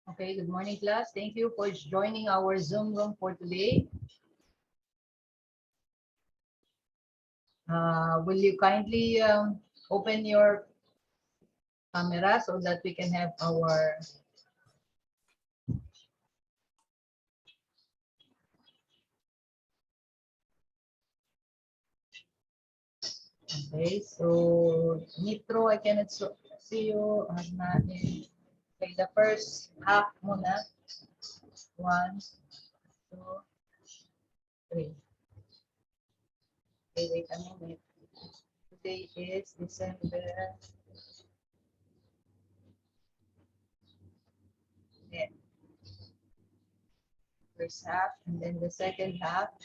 Okay, good morning, class. Thank you for joining our Zoom room for today. Will you kindly open your camera so that we can have our okay, so Nitro, I cannot see you. Okay, the first half muna. 1, 2, 3. Okay, wait a minute. Today is December 10. First half, and then the second half.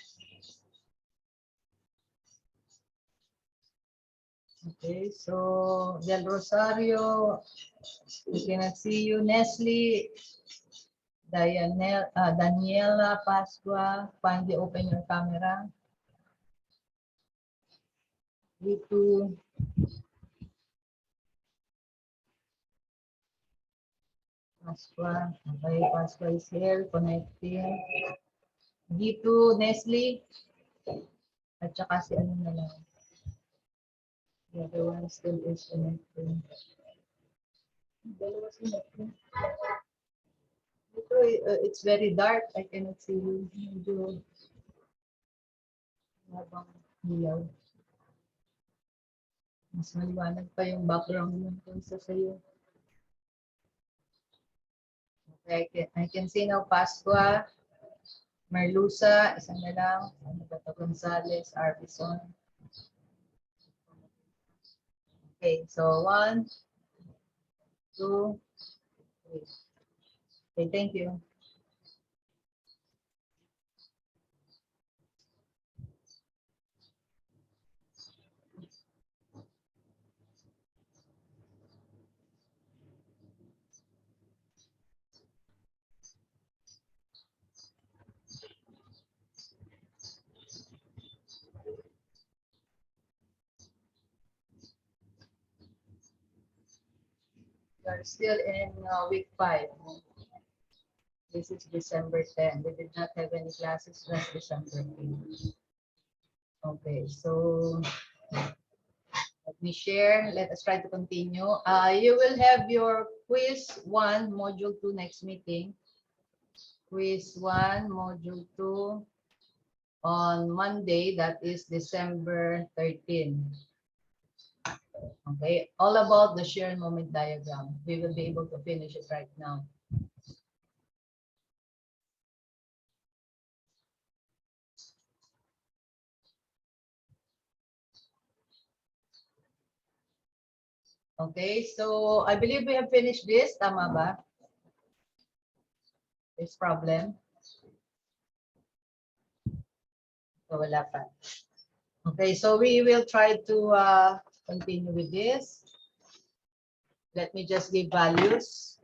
Okay, so Del Rosario, we cannot see you. Nestle, Daniela Pascua, kindly open your camera. Ritu, Pascua, okay, Pascua is here, connecting. Gitu, Nestle, at saka si ano na lang. The other one still is connecting. Dalawa sila. Ito, it's very dark. I cannot see you. Medyo habang hilaw. Mas maliwanag pa yung background mo kaysa sa'yo. Okay, I can see now Pascua, Merluza, isa na lang. Ano ba ito? Gonzales, Arbison. Okay, so 1, 2, 3. Okay, thank you. We are still in week 5. This is December 10. We did not have any classes last December 8. Okay, so let me share. Let us try to continue. You will have your quiz 1, module 2 next meeting. Quiz 1, module 2 on Monday, that is December 13. Okay, all about the shear moment diagram. We will be able to finish it right now. Okay, so I believe we have finished this. Tama ba? This problem. So wala pa. Okay, so we will try to continue with this. Let me just give values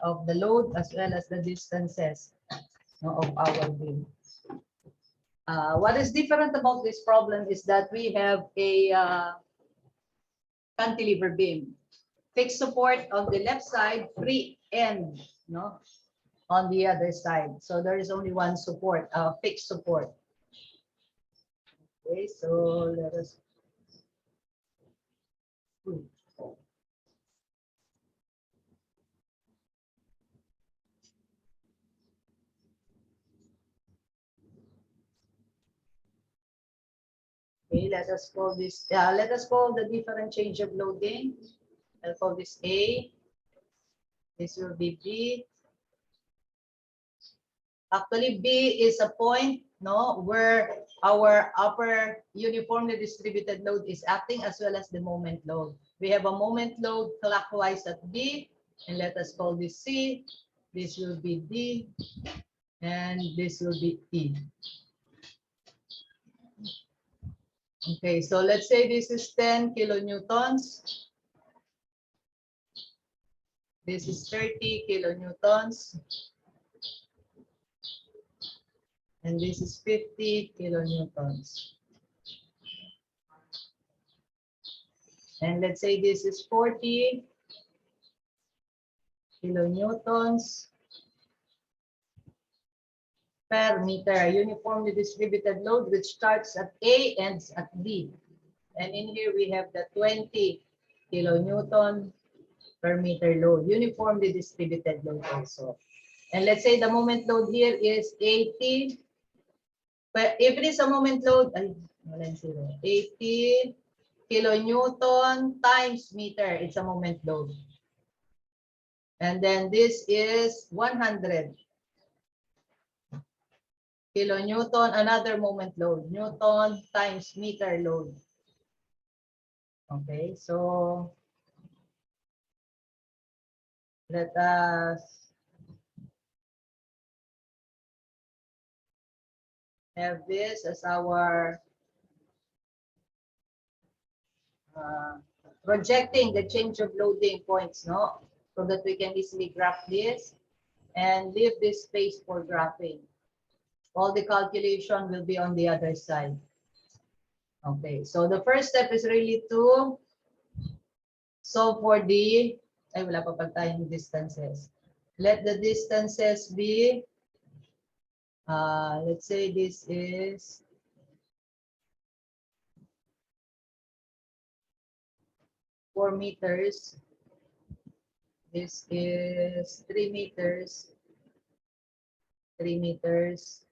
of the load as well as the distances of our beam. What is different about this problem is that we have a cantilever beam. Fixed support on the left side, free end on the other side. So there is only one support, fixed support. Okay, so let us. Okay, let us call this. Let us call the different change of loading. I'll call this A. This will be B. Actually, B is a point, where our upper uniformly distributed load is acting as well as the moment load. We have a moment load clockwise at B, and let us call this C. This will be D, and this will be E. Okay, so let's say this is 10 kilonewtons. This is 30 kilonewtons. And this is 50 kilonewtons. And let's say this is 40. kilonewtons per meter, uniformly distributed load which starts at A, ends at D. And in here we have the 20 kilonewton per meter load, uniformly distributed load also. And let's say the moment load here is 80. But if it is a moment load, 80 kilonewton times meter, it's a moment load. And then this is 100 kilonewton, another moment load, Newton times meter load. Okay, so let us have this as our projecting the change of loading points, no? So that we can easily graph this and leave this space for graphing. All the calculation will be on the other side. Okay, so the first step is really to solve for the, ay wala pa pag tayong distances. Let the distances be, let's say this is 4 meters. This is 3 meters. 3 meters.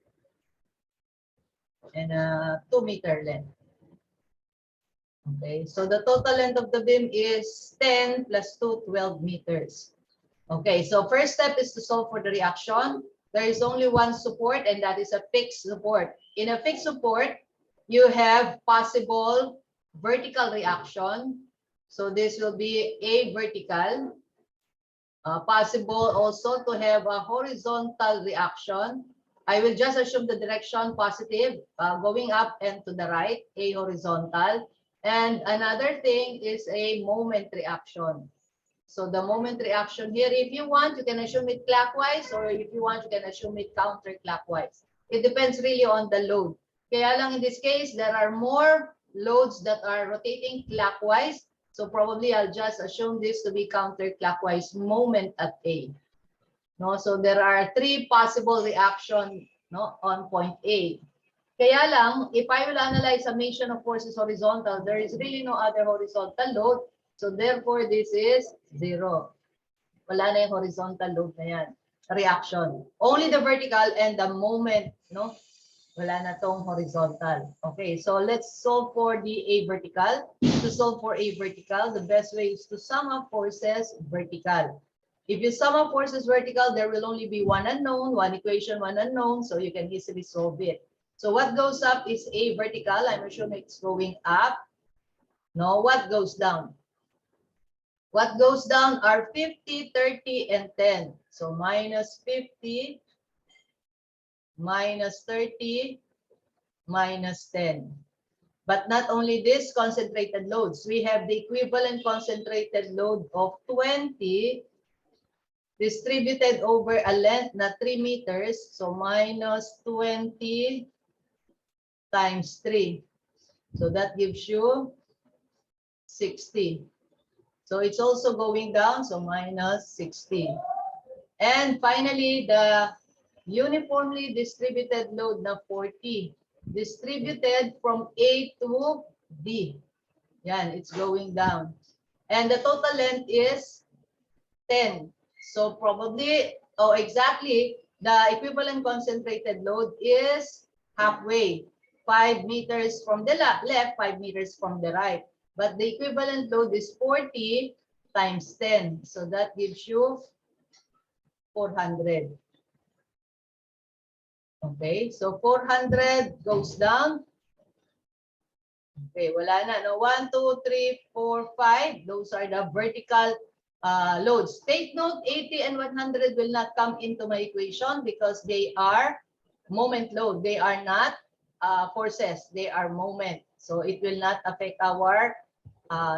And a 2 meter length. Okay, so the total length of the beam is 10 plus 2, 12 meters. Okay, so first step is to solve for the reaction. There is only one support, and that is a fixed support. In a fixed support, you have possible vertical reaction. So this will be a vertical. Possible also to have a horizontal reaction. I will just assume the direction positive, going up and to the right, a horizontal. And another thing is a moment reaction. So the moment reaction here, if you want, you can assume it clockwise, or if you want, you can assume it counterclockwise. It depends really on the load. Kaya lang in this case, there are more loads that are rotating clockwise. So probably I'll just assume this to be counterclockwise moment at A. No, so there are 3 possible reactions, no, on point A. Kaya lang, if I will analyze summation of forces horizontal, there is really no other horizontal load. So therefore, this is 0. Wala na yung horizontal load na yan. Reaction. Only the vertical and the moment, no? Wala na tong horizontal. Okay, so let's solve for the A vertical. To solve for A vertical, the best way is to sum up forces vertical. If you sum up forces vertical, there will only be one unknown, one equation, one unknown, so you can easily solve it. So what goes up is A vertical. I'm assuming it's going up. No, what goes down? What goes down are 50, 30, and 10. So minus 50, minus 30, minus 10. But not only this concentrated loads, we have the equivalent concentrated load of 20 distributed over a length na 3 meters. So minus 20 times 3. So that gives you 60. So it's also going down, so minus 60. And finally, the uniformly distributed load na 40, distributed from A to D. Yan, it's going down. And the total length is 10. So probably, exactly, the equivalent concentrated load is halfway. 5 meters from the left, 5 meters from the right. But the equivalent load is 40 times 10. So that gives you 400. Okay, so 400 goes down. Okay, wala na. No? 1, 2, 3, 4, 5. Those are the vertical loads. Take note, 80 and 100 will not come into my equation because they are moment load. They are not forces. They are moment. So it will not affect our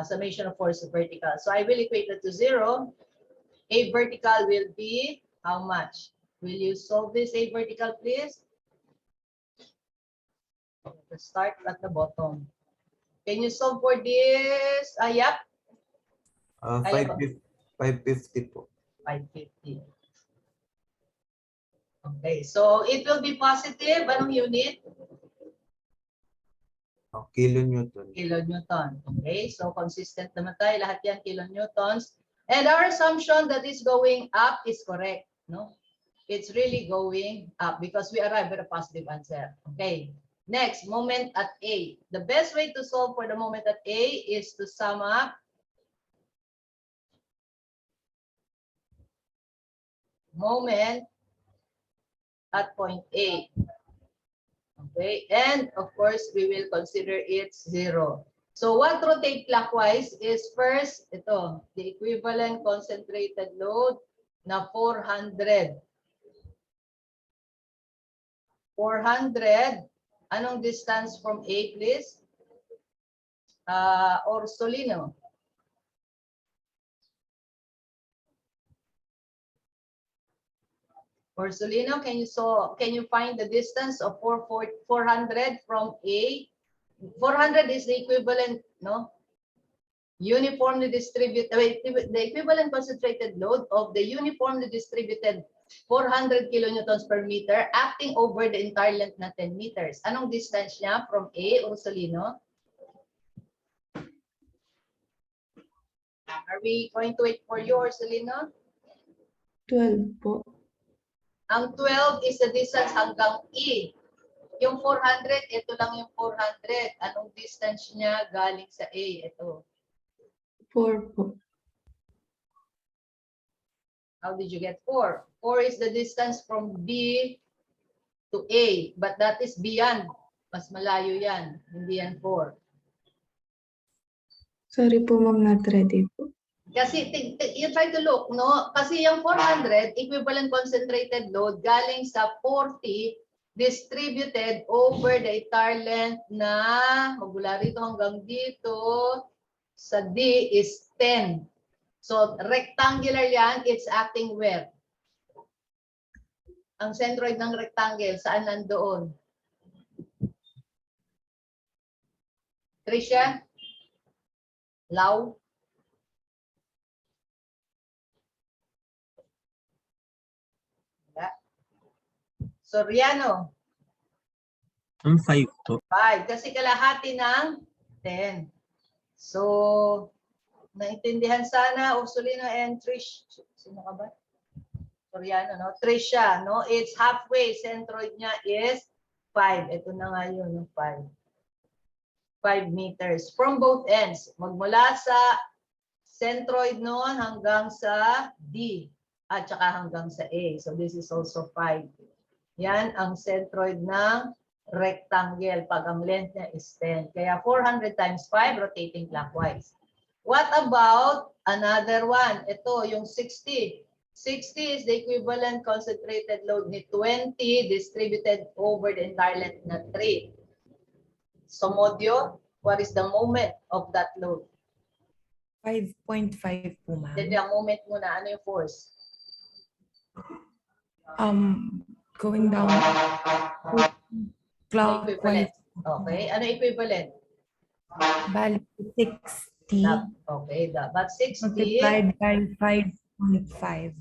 summation of force vertical. So I will equate it to 0. A vertical will be how much? Will you solve this A vertical, please? Let's start at the bottom. Can you solve for this? Yep. 550 po. 550. Okay, so it will be positive. Anong unit? Kilonewton. Kilonewton. Okay, so consistent naman tayo. Lahat yan kilonewtons. And our assumption that is going up is correct. No? It's really going up because we arrive at a positive answer. Okay. Next, moment at A. The best way to solve for the moment at A is to sum up moment at point A. Okay, and of course, we will consider it 0. So what rotate clockwise is first, ito, the equivalent concentrated load na 400. 400, anong distance from A, please? Orsolino. Orsolino, can you find the distance of 400 from A? 400 is the equivalent, no? Uniformly distributed, the equivalent concentrated load of the uniformly distributed 400 kilonewtons per meter acting over the entire length na 10 meters. Anong distance niya from A, Ursulino? Are we going to wait for you, Ursulino? 12 po. Ang 12 is the distance hanggang E. Yung 400, ito lang yung 400. Anong distance niya galing sa A? Ito. 4 po. How did you get 4? 4 is the distance from B to A, but that is beyond. Mas malayo yan. Hindi yan 4. Sorry po, ma'am, not ready po. Kasi you try to look, no? Kasi yung 400, equivalent concentrated load, galing sa 40 distributed over the entire length na magmula rito hanggang dito sa D is 10. So rectangular yan, it's acting where? Ang centroid ng rectangle, saan nandoon? Tricia? Lau? Soriano? 5 to. 5. Kasi kalahati ng 10. So, naintindihan sana, Ursulino and Trish. Sino ka ba? Soriano, no? Trisha, no? It's halfway. Centroid niya is 5. Ito na nga yun, 5. 5 meters. From both ends. Magmula sa centroid noon hanggang sa D. At saka hanggang sa A. So, this is also 5. Yan ang centroid ng rectangle pag ang length niya is 10. Kaya 400 times 5 rotating clockwise. What about another one? Ito, yung 60. 60 is the equivalent concentrated load ni 20 distributed over the entire length na 3. So, Modio, what is the moment of that load? 5.5 po, ma'am. Then yung moment muna, ano yung force? Going down clockwise. Okay, ano equivalent? Bali, 60 Okay, but 60. multiplied by 5.5.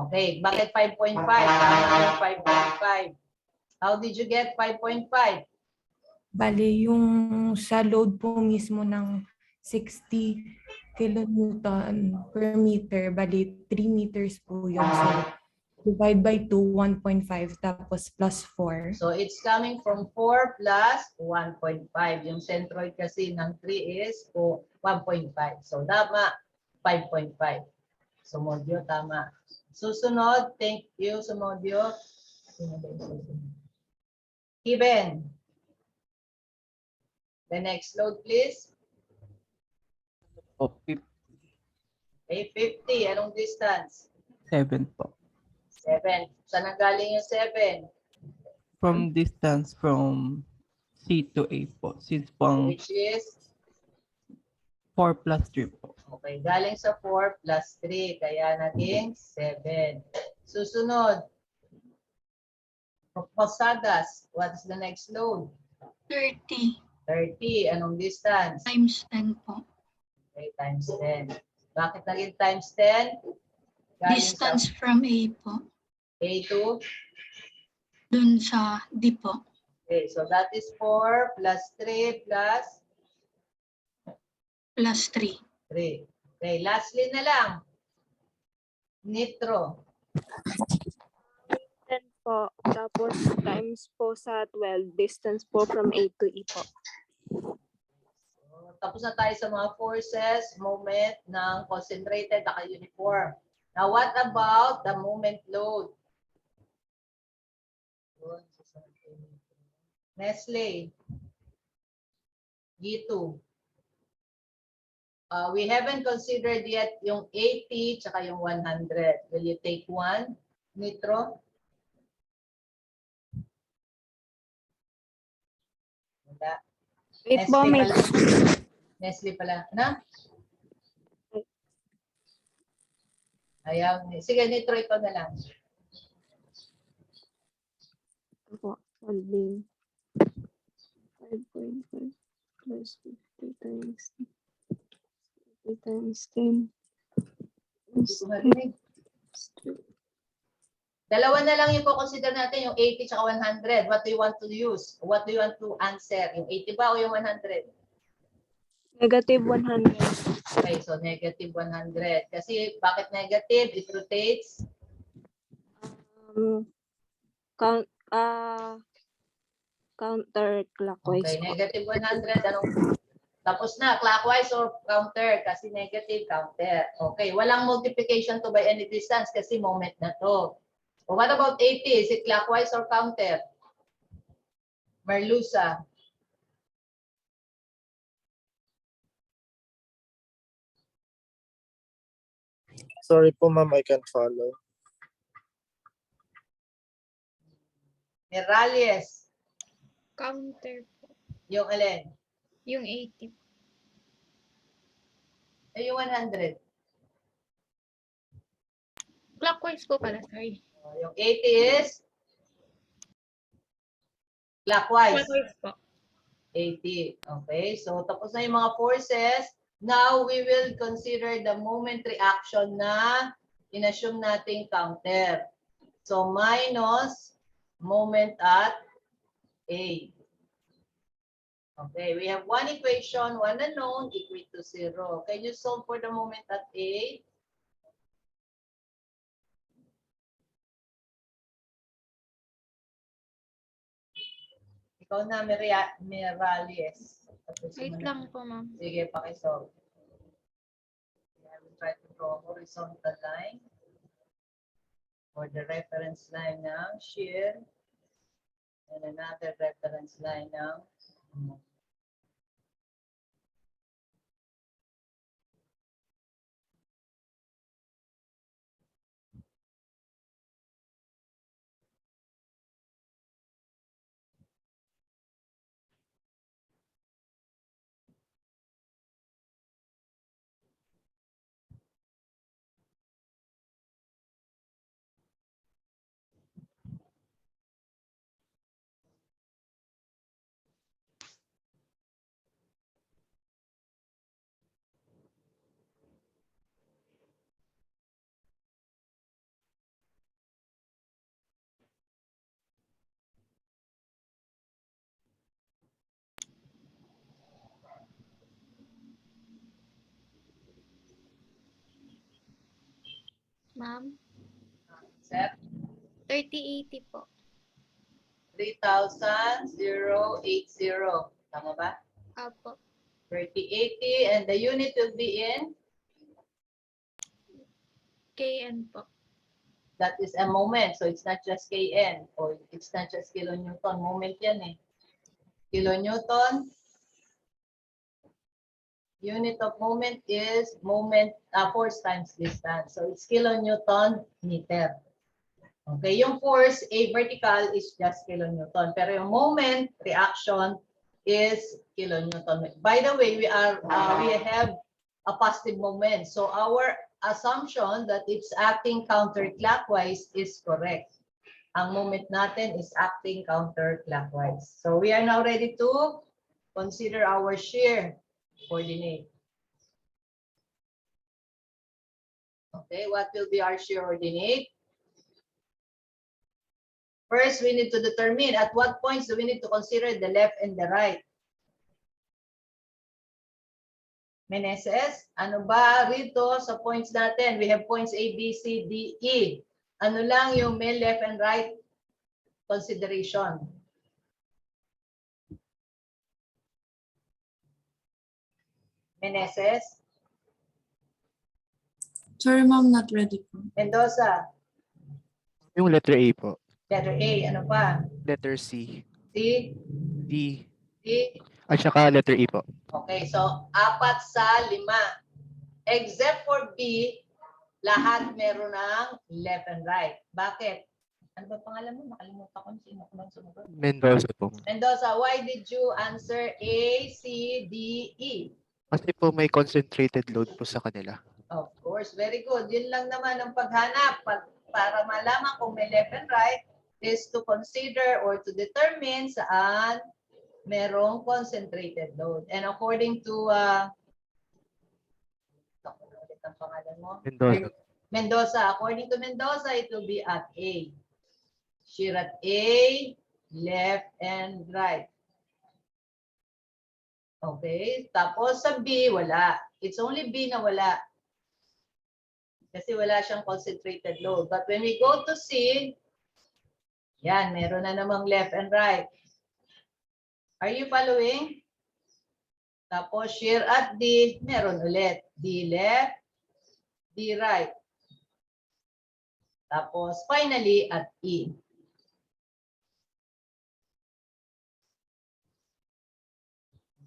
Okay, bakit 5.5? Tama yung 5.5. How did you get 5.5? Bali, yung sa load po mismo ng 60 kilonewton per meter, bali 3 meters po yun. So, divide by 2, 1.5, tapos plus 4. So it's coming from 4 plus 1.5. Yung centroid kasi ng 3 is 1.5. So tama, 5.5. Sumodio, tama. Susunod, thank you, Sumodio. Given. The next load, please. Okay, Okay, 50. Anong distance? 7 po. 7. Saan nanggaling yung 7? From distance from C to A po. Since pang Which is? 4 plus 3 po. Okay, galing sa 4 plus 3, kaya naging 7. Susunod. Posadas, what's the next load? 30 30. Anong distance? times 10 po. Okay, times 10. Bakit naging times 10? Galing Distance sa from A po. A to, Dun sa D po. okay, so that is 4 plus 3 plus Plus 3. 3. Okay, lastly na lang. Nitro. 10 po. Tapos times po sa 12. Distance po from A to E po. So, tapos na tayo sa mga forces, moment ng concentrated naka-uniform. Now, what about the moment load? Nestle. G2. We haven't considered yet yung 80 tsaka yung 100. Will you take one, Nitro? Wala. Wait po, Nestle may pala. Nestle pala. Ano? Ayaw. Sige, Nitro, ito na lang. po. Solving. 5.5 plus 50 times 50 times 10. Hindi ko marinig. Dalawa na lang yung consider natin, yung 80 tsaka 100. What do you want to use? What do you want to answer? Yung 80 ba o yung 100? Negative 100. Okay, so negative 100. Kasi bakit negative? It rotates. Count, counterclockwise Okay, po. negative 100. Anong, tapos na, clockwise or counter? Kasi negative, counter. Okay, walang multiplication to by any distance kasi moment na to. So what about 80? Is it clockwise or counter? Merluza. Sorry po, ma'am, I can't follow. Merales. Counter po. Yung alin? Yung 80. Ay, yung 100. Clockwise po pala, sorry. Yung 80 is clockwise. Clockwise po. 80. Okay, so tapos na yung mga forces. Now, we will consider the moment reaction na inassume nating counter. So, minus moment at A. Okay, we have one equation, one unknown, equal to 0. Can you solve for the moment at A? Ikaw na, Merales. Wait lang po, ma'am. Sige, pakisolve. I will try to draw a horizontal line for the reference line ng shear and another reference line ng Ma'am, set 3080 po. 3,080. Tama ba? Apo. 3080 and the unit will be in, KN po. that is a moment. So it's not just KN or it's not just kilonewton. Moment yan eh. Kilonewton. Unit of moment is moment, force times distance. So it's kilonewton meter. Okay, yung force, A vertical is just kilonewton. Pero yung moment, reaction is kilonewton. By the way, we have a positive moment. So our assumption that it's acting counterclockwise is correct. Ang moment natin is acting counterclockwise. So we are now ready to consider our shear coordinate. Okay, what will be our shear ordinate? First, we need to determine at what points do we need to consider the left and the right. Meneses, ano ba rito sa points natin? We have points A, B, C, D, E. Ano lang yung may left and right consideration? Meneses, Sorry, ma'am, not ready po. Mendoza, Yung letter A po. letter A, ano pa? Letter C. C, D. D. At saka letter E po. Okay, so 4 sa 5. Except for B, lahat meron ng left and right. Bakit? Ano ba pangalan mo? Nakalimutan ko kung sino ko sumagot. Mendoza po. Mendoza, why did you answer A, C, D, E? Kasi po may concentrated load po sa kanila. Of course, very good. Yun lang naman ang paghanap para malaman kung may left and right is to consider or to determine saan merong concentrated load. And according to ang pangalan mo? Mendoza. Mendoza. According to Mendoza, it will be at A. Shear at A, left and right. Okay. Tapos sa B, wala. It's only B na wala. Kasi wala siyang concentrated load. But when we go to C, yan, meron na namang left and right. Are you following? Tapos shear at D, meron ulit. D left, D right. Tapos finally at E.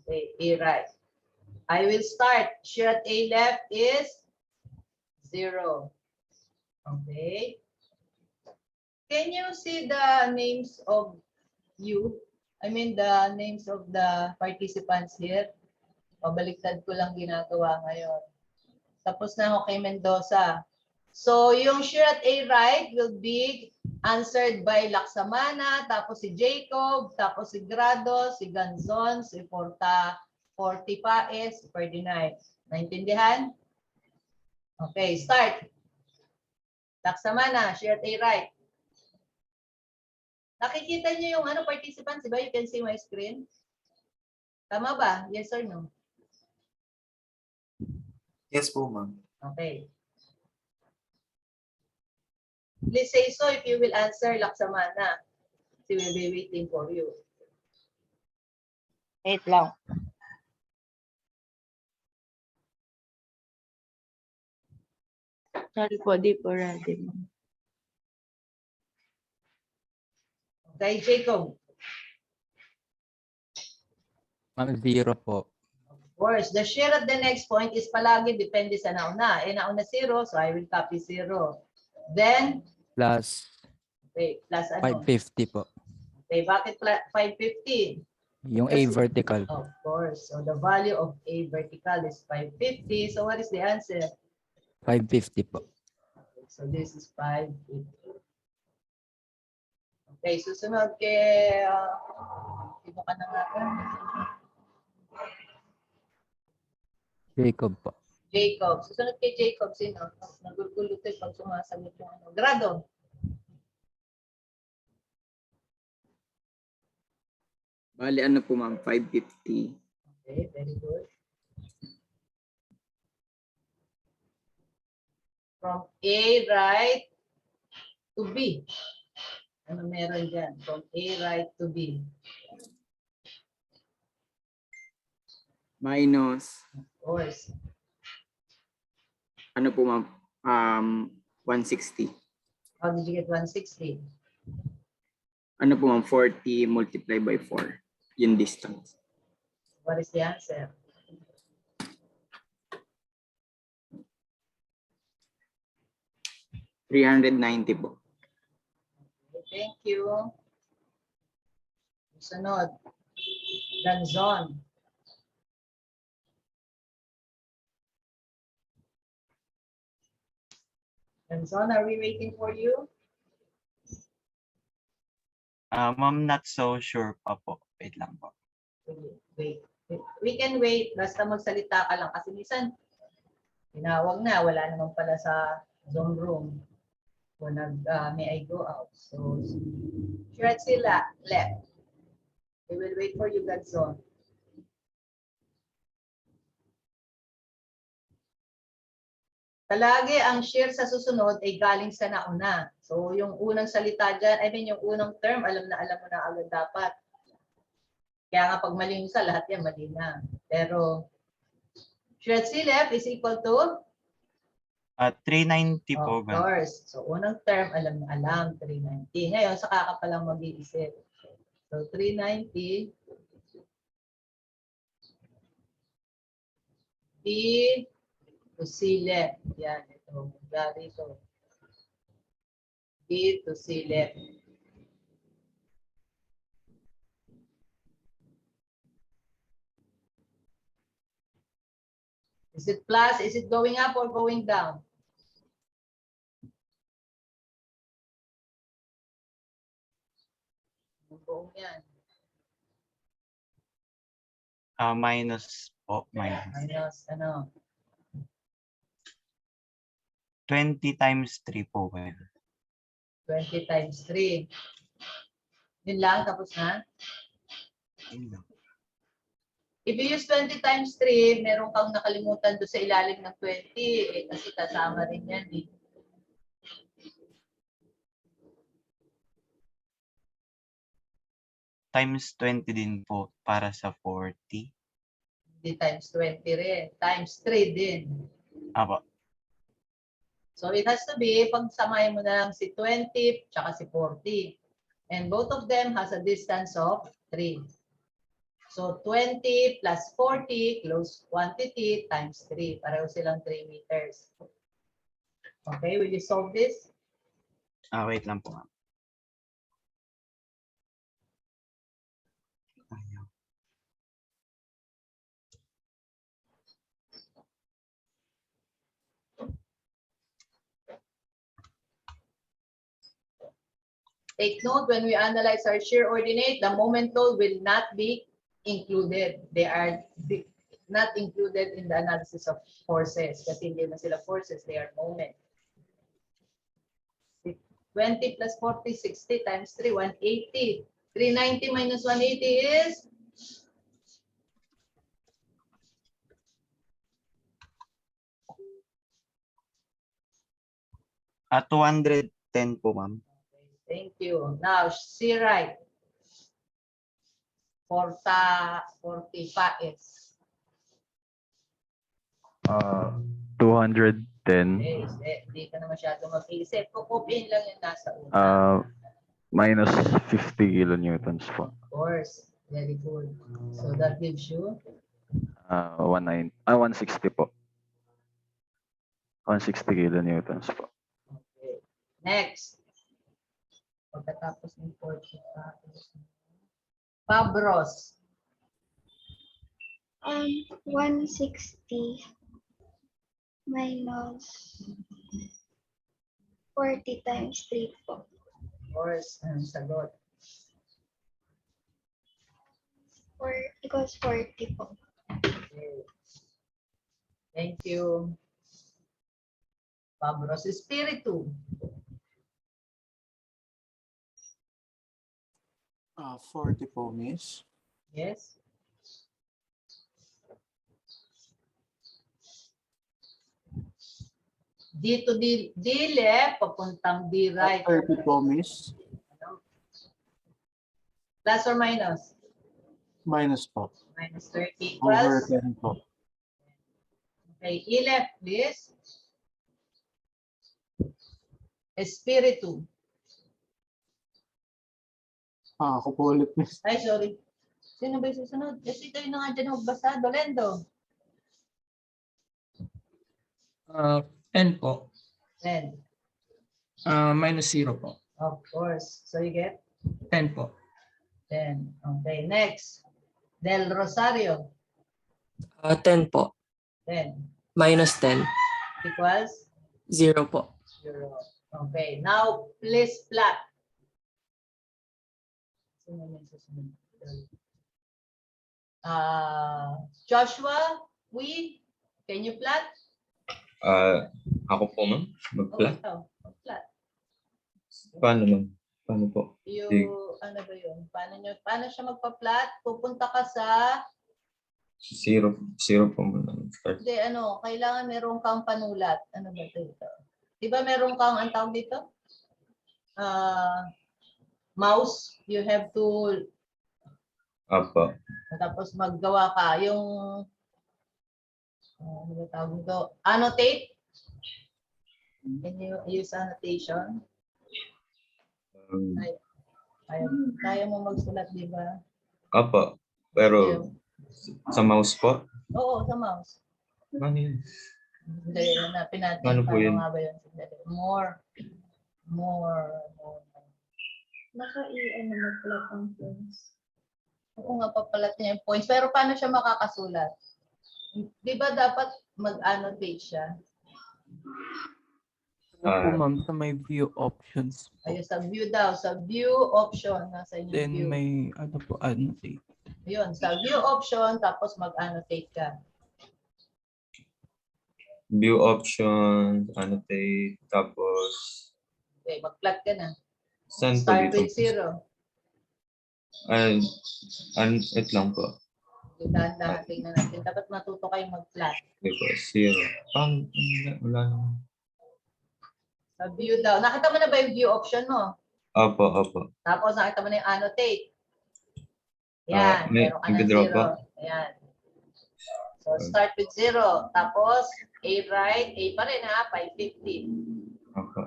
Okay, A right. I will start. Shear at A left is 0. Okay. Can you see the names of you? I mean the names of the participants here. Pabaliktad ko lang ginagawa ngayon. Tapos na ako kay Mendoza. So yung shear at A right will be answered by Laksamana, tapos si Jacob, tapos si Grado, si Ganzon, si Fortipaes, si Ferdinand. Naintindihan? Okay, start. Laksamana, shear at A right. Nakikita niyo yung participants, diba? You can see my screen. Tama ba? Yes or no? Yes po, ma'am. Okay. Please say so if you will answer, Laksamana. She will be waiting for you. Wait lang. Sorry po, di po ready, ma'am. Okay, Jacob. Ma'am, 0 po. Of course, the shear at the next point is palagi depende sa nauna. Nauna 0, so I will copy 0. Then, Plus okay, plus ano? 550 po. Okay, bakit 550? Yung A vertical. Of course. So the value of A vertical is 550. So what is the answer? 550 po. Okay, so this is 550. Okay, susunod kay sino ka na nga? Jacob po. Jacob. Susunod kay Jacob, sino? Nagugulo tayo pag sumasagot yung Grado. Bali, ano po ma'am? 550. Okay, very good. From A right to B. Ano meron dyan? From A right to B. Minus, Of course. ano po ma'am? 160. How did you get 160? Ano po ma'am? 40 multiplied by 4. Yung distance. What is the answer? $390 po. Okay, thank you. Sunod. Ganzon. Ganzon, are we waiting for you? Ma'am, not so sure pa po. Wait lang po. Wait. We can wait. Basta magsalita ka lang. Kasi minsan, Tinawag na, wala naman pala sa Zoom room. So, may I go out? So, Shred sila, left. We will wait for you, Gadzon. Palagi ang share sa susunod ay galing sa nauna. So, yung unang salita dyan, yung unang term, alam mo na agad dapat. Kaya nga pag mali yung isa, lahat yan mali na. Pero, shred left is equal to? 390 po. Of course. So, unang term, alam, 390. Ngayon, saka ka palang mag-iisip. So, 390 B to C left. Yan, ito. Gari ito. B to C left. Is it plus? Is it going up or going down? Buong yan. Minus po. Minus. Minus, ano? 20 times 3 po. 20 times 3. Yun lang, tapos na? If you use 20 times 3, meron kang nakalimutan doon sa ilalim ng 20. Kasi kasama rin yan. Times 20 din po para sa 40. Hindi times 20 rin. Times 3 din. Apo. So it has to be, pagsamahin mo na lang si 20 tsaka si 40. And both of them has a distance of 3. So 20 plus 40, close quantity, times 3. Pareho silang 3 meters. Okay, will you solve this? Wait lang po. Take note, when we analyze our shear ordinate, the moment load will not be included. They are not included in the analysis of forces. Kasi hindi na sila forces, they are moment. 20 plus 40, 60 times 3, 180. 390 minus 180 is? At 210 po, ma'am. Thank you. Now, see right. 45 is. 210. Hindi ka na masyadong mag-iisip. Kukupin lang yung nasa una. Minus 50 kilonewtons po. Of course. Very good. So that gives you? 160 po. 160 kilonewtons po. Okay. Next. Pagkatapos ng 45. Pabros. 160 minus 40 times 3 po. Of course, ang sagot. Equals 40 po. Okay. Thank you. Pabros Espiritu. 40 po, miss. Yes. Dito di left, papuntang di right. 30 po, miss. Plus or minus? Minus po. Minus 30 Over equals? 10 po. Okay, left, please. Espiritu. Ako po ulit, miss. Ay, sorry. Sino ba yung susunod? Kasi kayo na nga dyan magbasa. Dolendo. 10 po. 10. Minus 0 po. Of course. So you get? 10 po. 10. Okay, next. Del Rosario. 10 po. 10. Minus 10. Equals? 0 po. 0. Okay, now please plot. Sino may susunod? Joshua, can you plot? Ako po, ma'am? Mag-flat? ikaw, flat. Paano, ma'am? Paano po? Ano ba yun? Paano siya magpa-flat? Pupunta ka sa, Zero po, ma'am. Start. hindi, kailangan meron kang panulat. Ano ba ito? Di ba meron kang, ang tawag dito? Mouse. You have to, Apo. tapos maggawa ka. Yung, ano ba tawag dito? Annotate. Can you use annotation? Kaya mo magsulat, di ba? Apo. Pero sa mouse po? Oo, sa mouse. Ano yun? Hindi, hanapin natin. Ano po yun? Paano nga ba yun? More. Mag-flat ang points. Oo nga, papalat niya yung points. Pero paano siya makakasulat? Di ba dapat mag-annotate siya? Ano po, ma'am, sa may view options po. Ayun, sa view daw. Sa view option. Nasa inyo Then view. may annotate. Yun, sa view option, tapos mag-annotate ka. View option, annotate, tapos Okay, mag-plot ka na. saan po Start dito? with 0. Wait lang po. Dahan-dahan tingnan natin. Dapat matuto kayong mag-plot. Hindi po, 0. Wala naman. Sa view daw. Nakita mo na ba yung view option mo? Opo. Tapos nakita mo na yung annotate. Yan, may meron ka ng nag-draw po? 0. Ayan. So, start with 0. Tapos, A right, A pa rin ha, 550. Opo.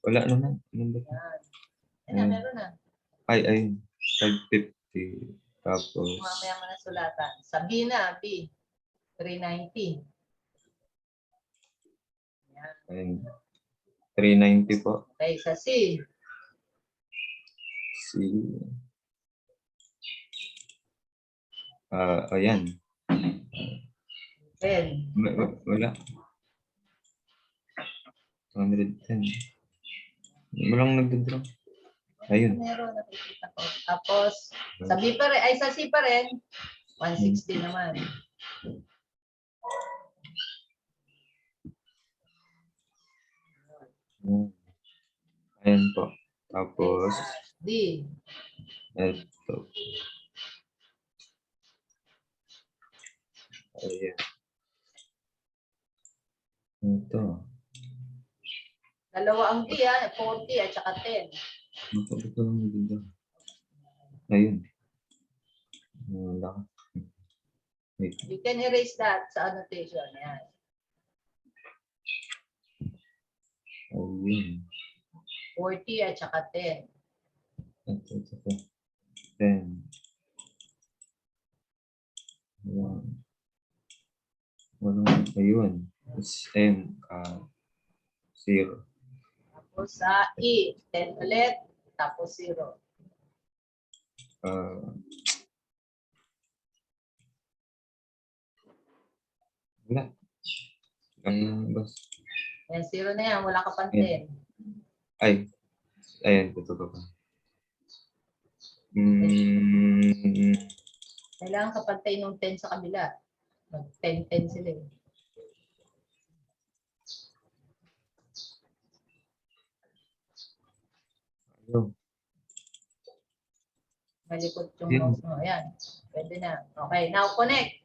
Wala naman. Ano ba? Ayan, meron na. Ay, 550. Tapos, Mamaya mo na sulatan. Sa B na, B. 390. ayun. 390 po. Okay, sa C. Ayan. 10. Wala. 210. Walang nagdadraw. Ayun. Meron, nakikita ko. Tapos, sa B pa rin, ay sa C pa rin, 160 naman. Ayan po. Tapos, D. ito. Ayan. Ito. Dalawa ang D, 40 at saka 10. Ito lang nagdadraw. Ayun. Wala. Wait. You can erase that sa annotation. Yan. Ayun. 40 at saka 10. Ito. 10. Walang ayun. Tapos M, 0. Tapos sa E, 10 ulit, tapos 0. Wala. Bas. Yan, 0 na yan. Wala ka pang 10. Ay. Ayan, ito pa. Kailangan kapantay nung 10 sa kabila. Mag-10-10 sila eh. Ayun. Malikot yung mouse mo. Ayan. Pwede na. Okay. Now, connect.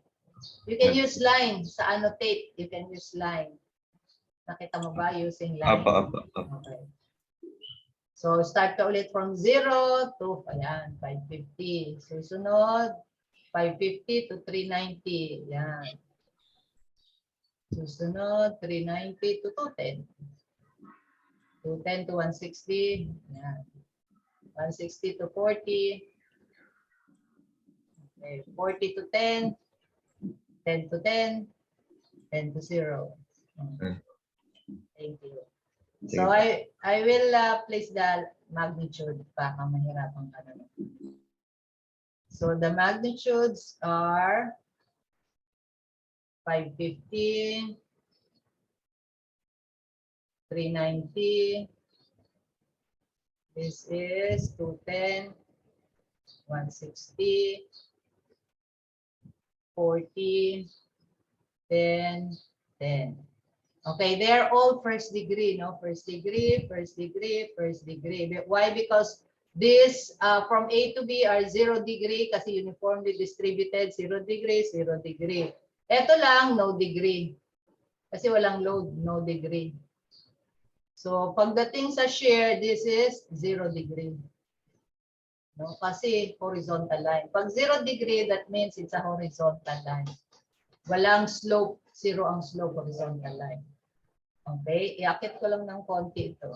You can use line sa annotate. You can use line. Nakita mo ba using line? Apa. Okay. So, start ka ulit from 0 to, ayan, 550. Susunod, 550 to 390. Ayan. Susunod, 390 to 210. 210 to 160. Ayan. 160 to 40. Okay. 40 to 10. 10 to 10. 10 to 0. Okay. Thank you. So I will place the magnitude para mahirapan ka na. So the magnitudes are 550, 390, this is 210, 160, 40, 10, 10. Okay, they're all first degree, no? First degree, first degree, first degree. Why? Because this from A to B are 0 degree kasi uniformly distributed, 0 degree, 0 degree. Ito lang, no degree. Kasi walang load, no degree. So, pagdating sa shear, this is 0 degree. No? Kasi horizontal line. Pag 0 degree, that means it's a horizontal line. Walang slope, 0 ang slope, horizontal line. Okay, iakit ko lang ng konti ito.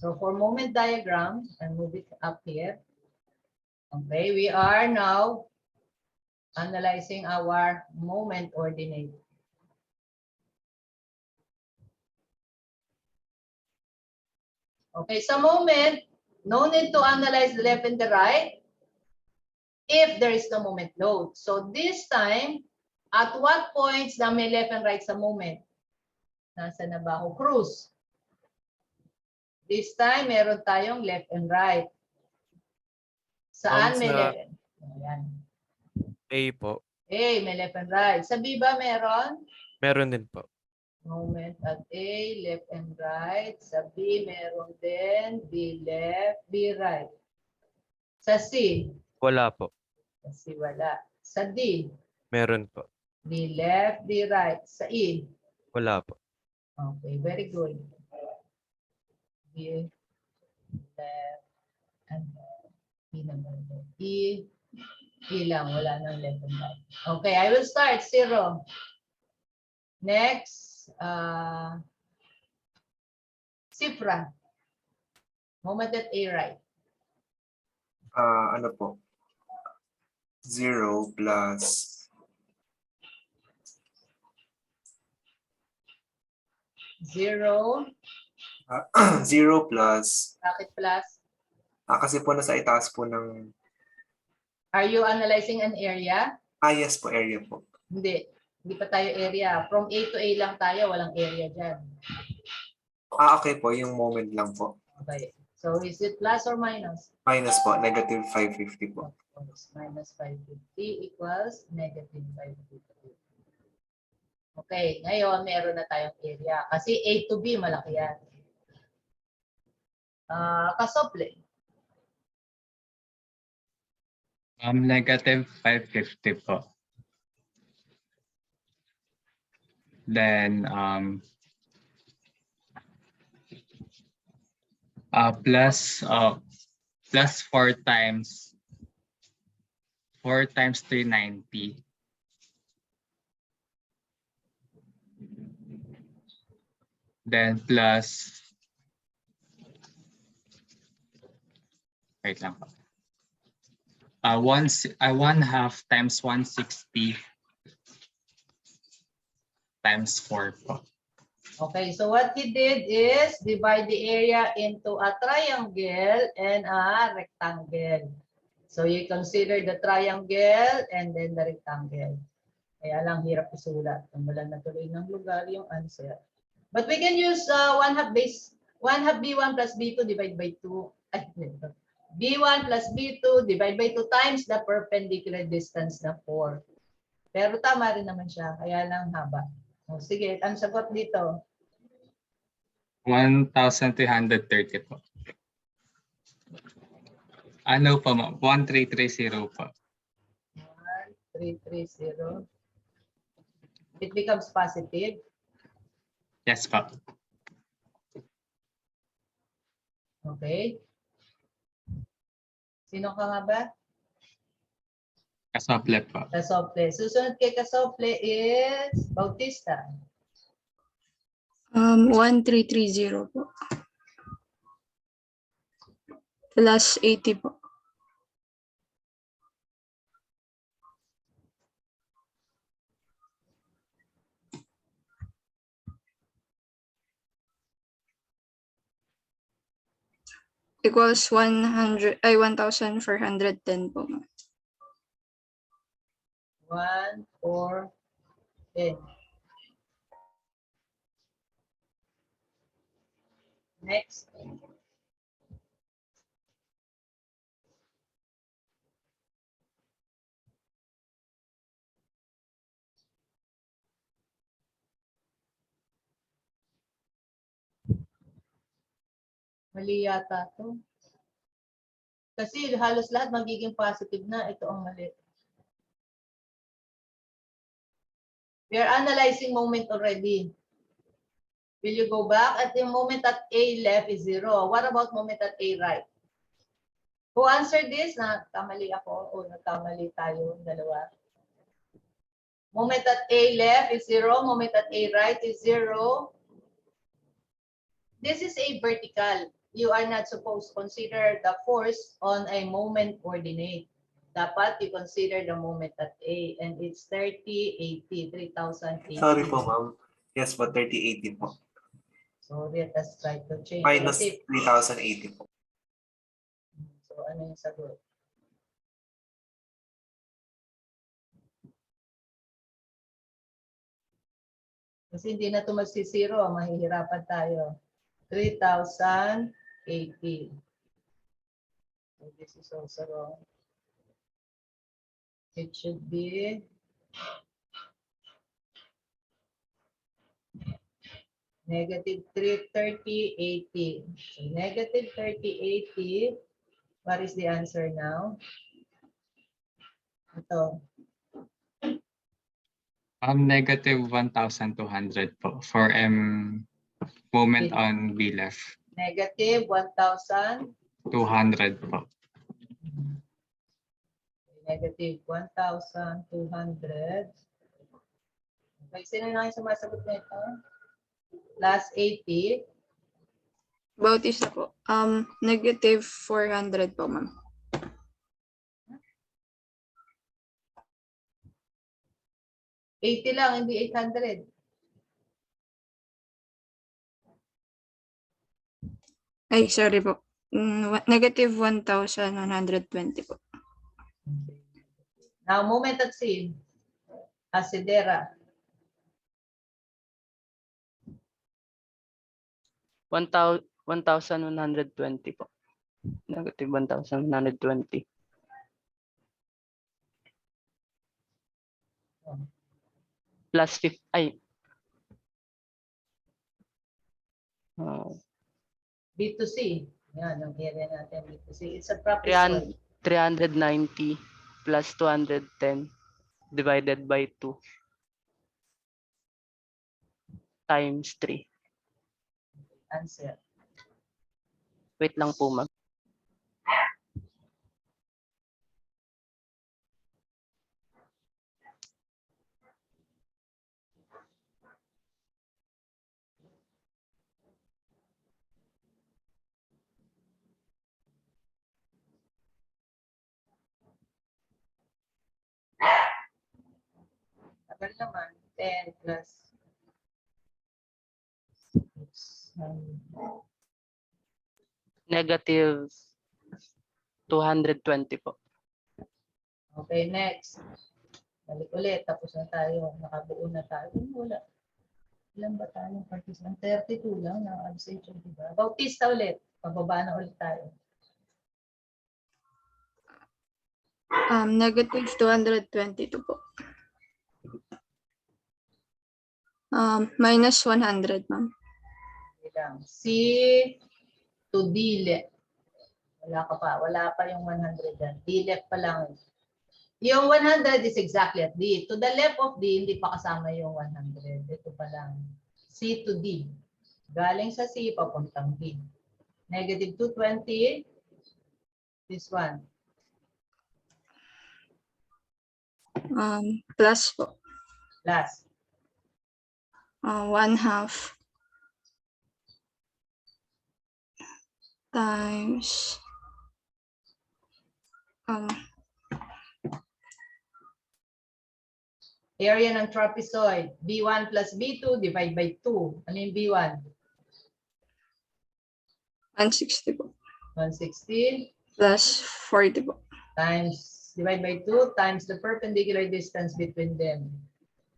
So for moment diagram, I'll move it up here. Okay, we are now analyzing our moment ordinate. Okay, sa moment, no need to analyze the left and the right if there is no moment load. So this time, at what points na may left and right sa moment? Nasa na ba ako? Cruise. This time, meron tayong left and right. Saan may left and right? Ayan. A po. A, may left and right. Sa B ba meron? Meron din po. Moment at A, left and right. Sa B, meron din. B left, B right. Sa C? Wala po. Sa C, wala. Sa D? Meron po. D left, D right. Sa E? Wala po. Okay, very good. D left and E naman. E lang, wala nang left and right. Okay, I will start. 0. Next, Sifra. Moment at A right. Ano po? 0 plus 0. 0 plus Bakit plus? kasi po nasa itaas po ng Are you analyzing an area? yes po, area po. Hindi. Hindi pa tayo area. From A to A lang tayo. Walang area dyan. Okay po, yung moment lang po. Okay. So is it plus or minus? Minus po, negative 550 po. Minus 550 equals negative 550. Okay. Ngayon, meron na tayong area. Kasi A to B, malaki yan. Kasople. Negative 550 po. Then plus 4 times 390. Then plus wait lang po. 1/2 times 160 times 4 po. Okay, so what he did is divide the area into a triangle and a rectangle. So you consider the triangle and then the rectangle. Kaya lang hirap isulat. Tumulan na tuloy ng lugar yung answer. But we can use 1/2 base, 1/2 B1 plus B2 divide by 2. B1 plus B2 divide by 2 times the perpendicular distance na 4. Pero tama rin naman siya, kaya lang haba. O, sige, ang sagot dito. 1,330 po. Ano po, 1330 po. 1330. It becomes positive. Yes po. Okay. Sino ka nga ba? Kasople po. Kasople. Susunod kay Kasople is Bautista. 1330 po. Plus 80 po. Equals 1,410 po. 1,410. Next. Mali yata to. Kasi halos lahat magiging positive na. Ito ang mali. We are analyzing moment already. Will you go back? At yung moment at A left is 0. What about moment at A right? Who answered this? Nagkamali ako o nagkamali tayo dalawa. Moment at A left is 0. Moment at A right is 0. This is a vertical. You are not supposed to consider the force on a moment coordinate. Dapat you consider the moment at A and it's 3080, 3080. Sorry po, ma'am. Yes po, 3080 po. So let us try to change. Minus Kasi- 3080 po. So ano yung sagot? Kasi hindi na ito magsisiro, mahihirapan tayo. 3080. So this is also wrong. It should be negative 3080. So negative 3080. What is the answer now? Ito. Negative 1,200 po for moment on B left. Negative 1,000. 200 po. Negative 1,200. Okay, sino na yung sumasagot na ito? Plus 80. About isa po. Negative 400 po, ma'am. $80 lang, hindi 800. Ay, sorry po. Negative 1,120 po. Now, moment at C. Asidera. 1,120 po. Negative 1,120. Plus 50. Ay. B2C. Yan, ang area natin. B2C. It's a trapezoid. 390 plus 210 divided by 2 times 3. Answer. Wait lang po, ma'am. Tagal naman. 10 plus. Negative 220 po. Okay, next. Balik ulit. Tapos na tayo. Nakabuo na tayo. Wala. Ilan ba tayong participant? 32 lang. Na-absent yung diba? Bautista ulit. Pababa na ulit tayo. Negative 222 po. Minus 100, ma'am. Lang. C to D left. Wala ka pa. Wala pa yung 100 yan. D left pa lang. Yung 100 is exactly at D. To the left of D, hindi pa kasama yung 100. Ito pa lang. C to D. Galing sa C, papuntang D. Negative 220. This one. Plus po. Plus. 1/2 times area ng trapezoid. B1 plus B2 divide by 2. Ano yung B1? 160 po. 160. Plus 40 po. Times, divide by 2 times the perpendicular distance between them.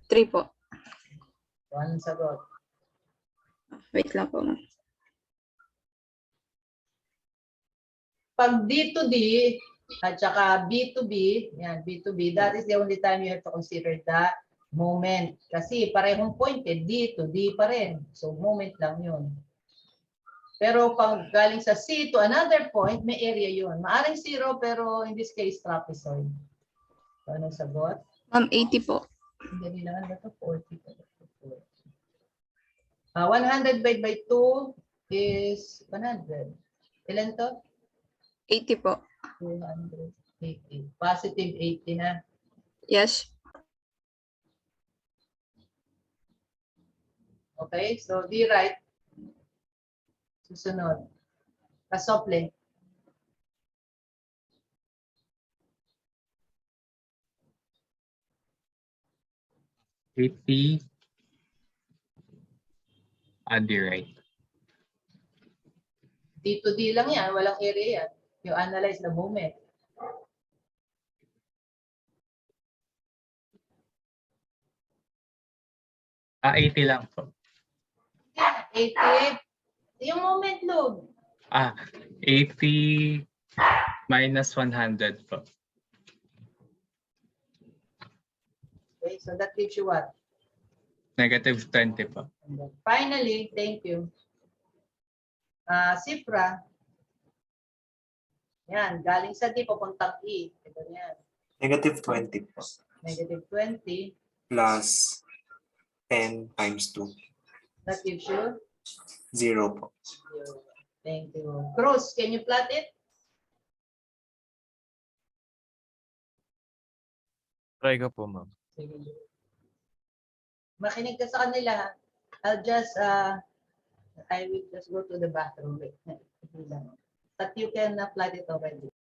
3 po. One sagot. Wait lang po, ma'am. Pag D to D at saka B to B, yan, B to B, that is the only time you have to consider the moment. Kasi parehong pointed, D to D pa rin. So, moment lang yun. Pero pag galing sa C to another point, may area yun. Maaring 0, pero in this case, trapezoid. So, anong sagot? Ma'am, 80 po. Hindi naman ba ito? 40. 100 by 2 is 100. Ilan to? 80 po. 280. Positive 80 na. Yes. Okay, so D right. Susunod. Kasople. $80. D right. D to D lang yan. Walang area yan. You analyze the moment. Ah, 80 lang po. 80. Yung moment load. Ah, 80 minus 100 po. Okay, so that gives you what? Negative 20 po. And then finally, thank you. Sifra. Yan, galing sa D, papuntang E. Ito yan. Negative 20 po. Negative 20. Plus 10 times 2. That gives you 0 po. 0. Thank you. Cruz, can you plot it? Try ko po, ma'am. Sige. Makinig ka sa kanila. Ha? I will just go to the bathroom. Wait. But you can plot it already.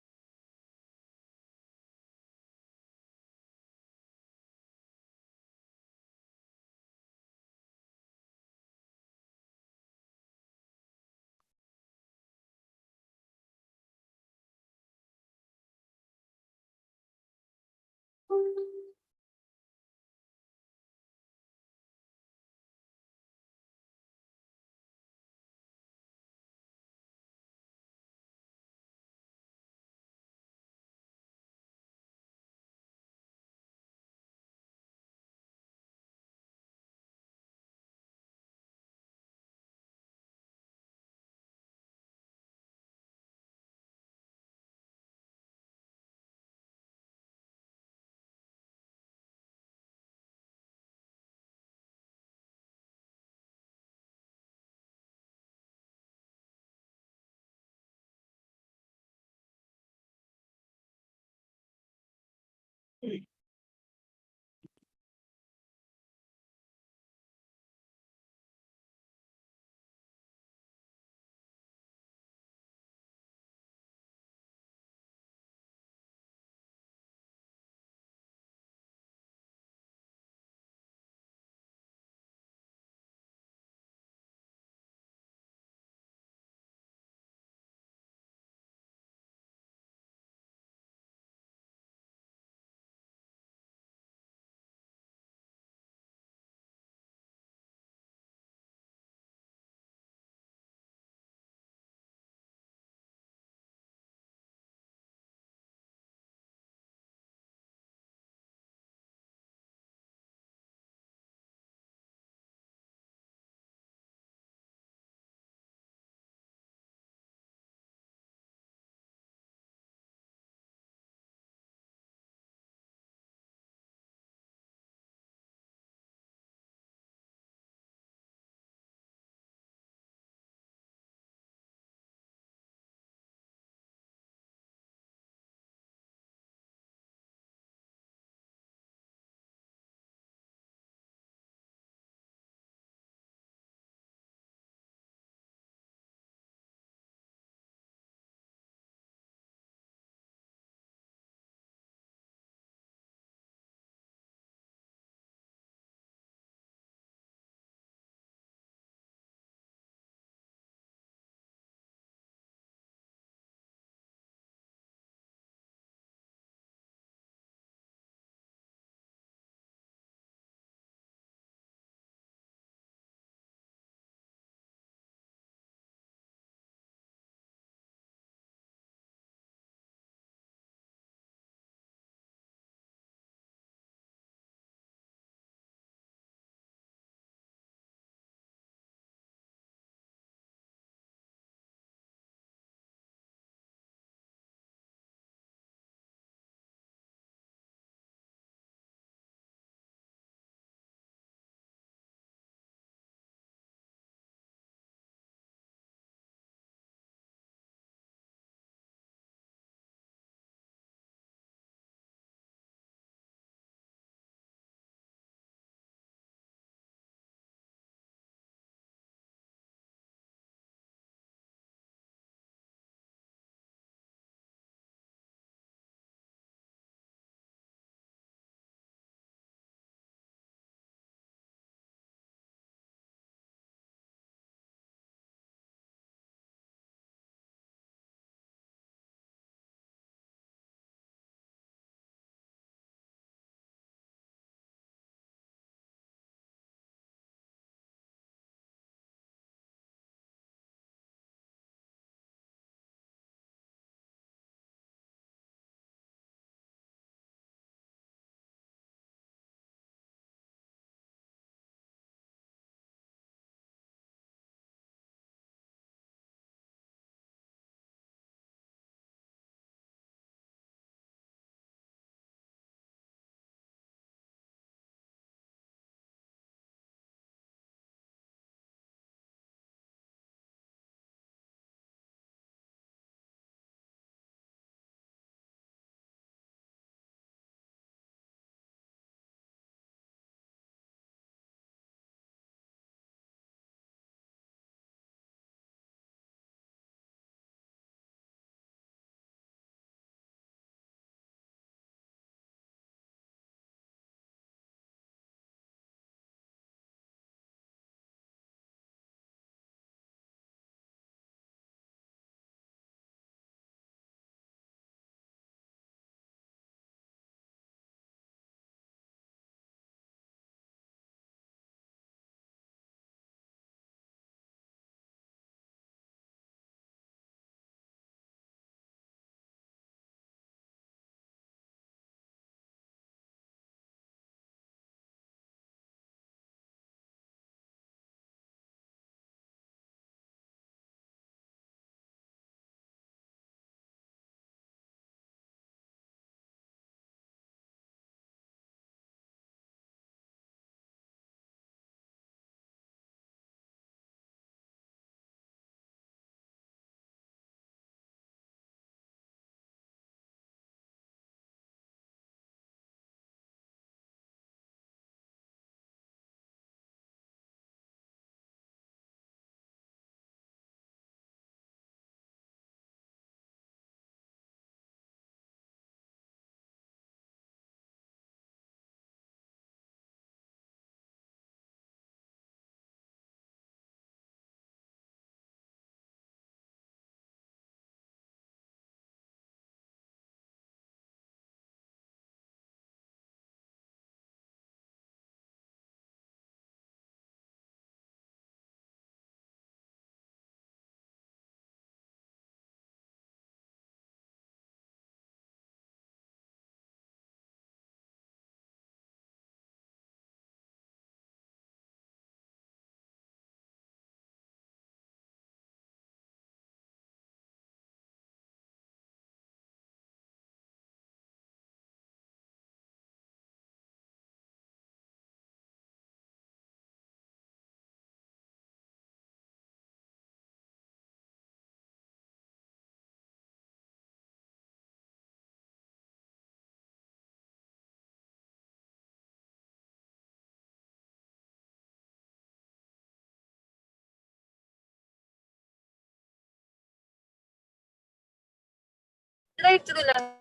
Nag-drive-thru lang.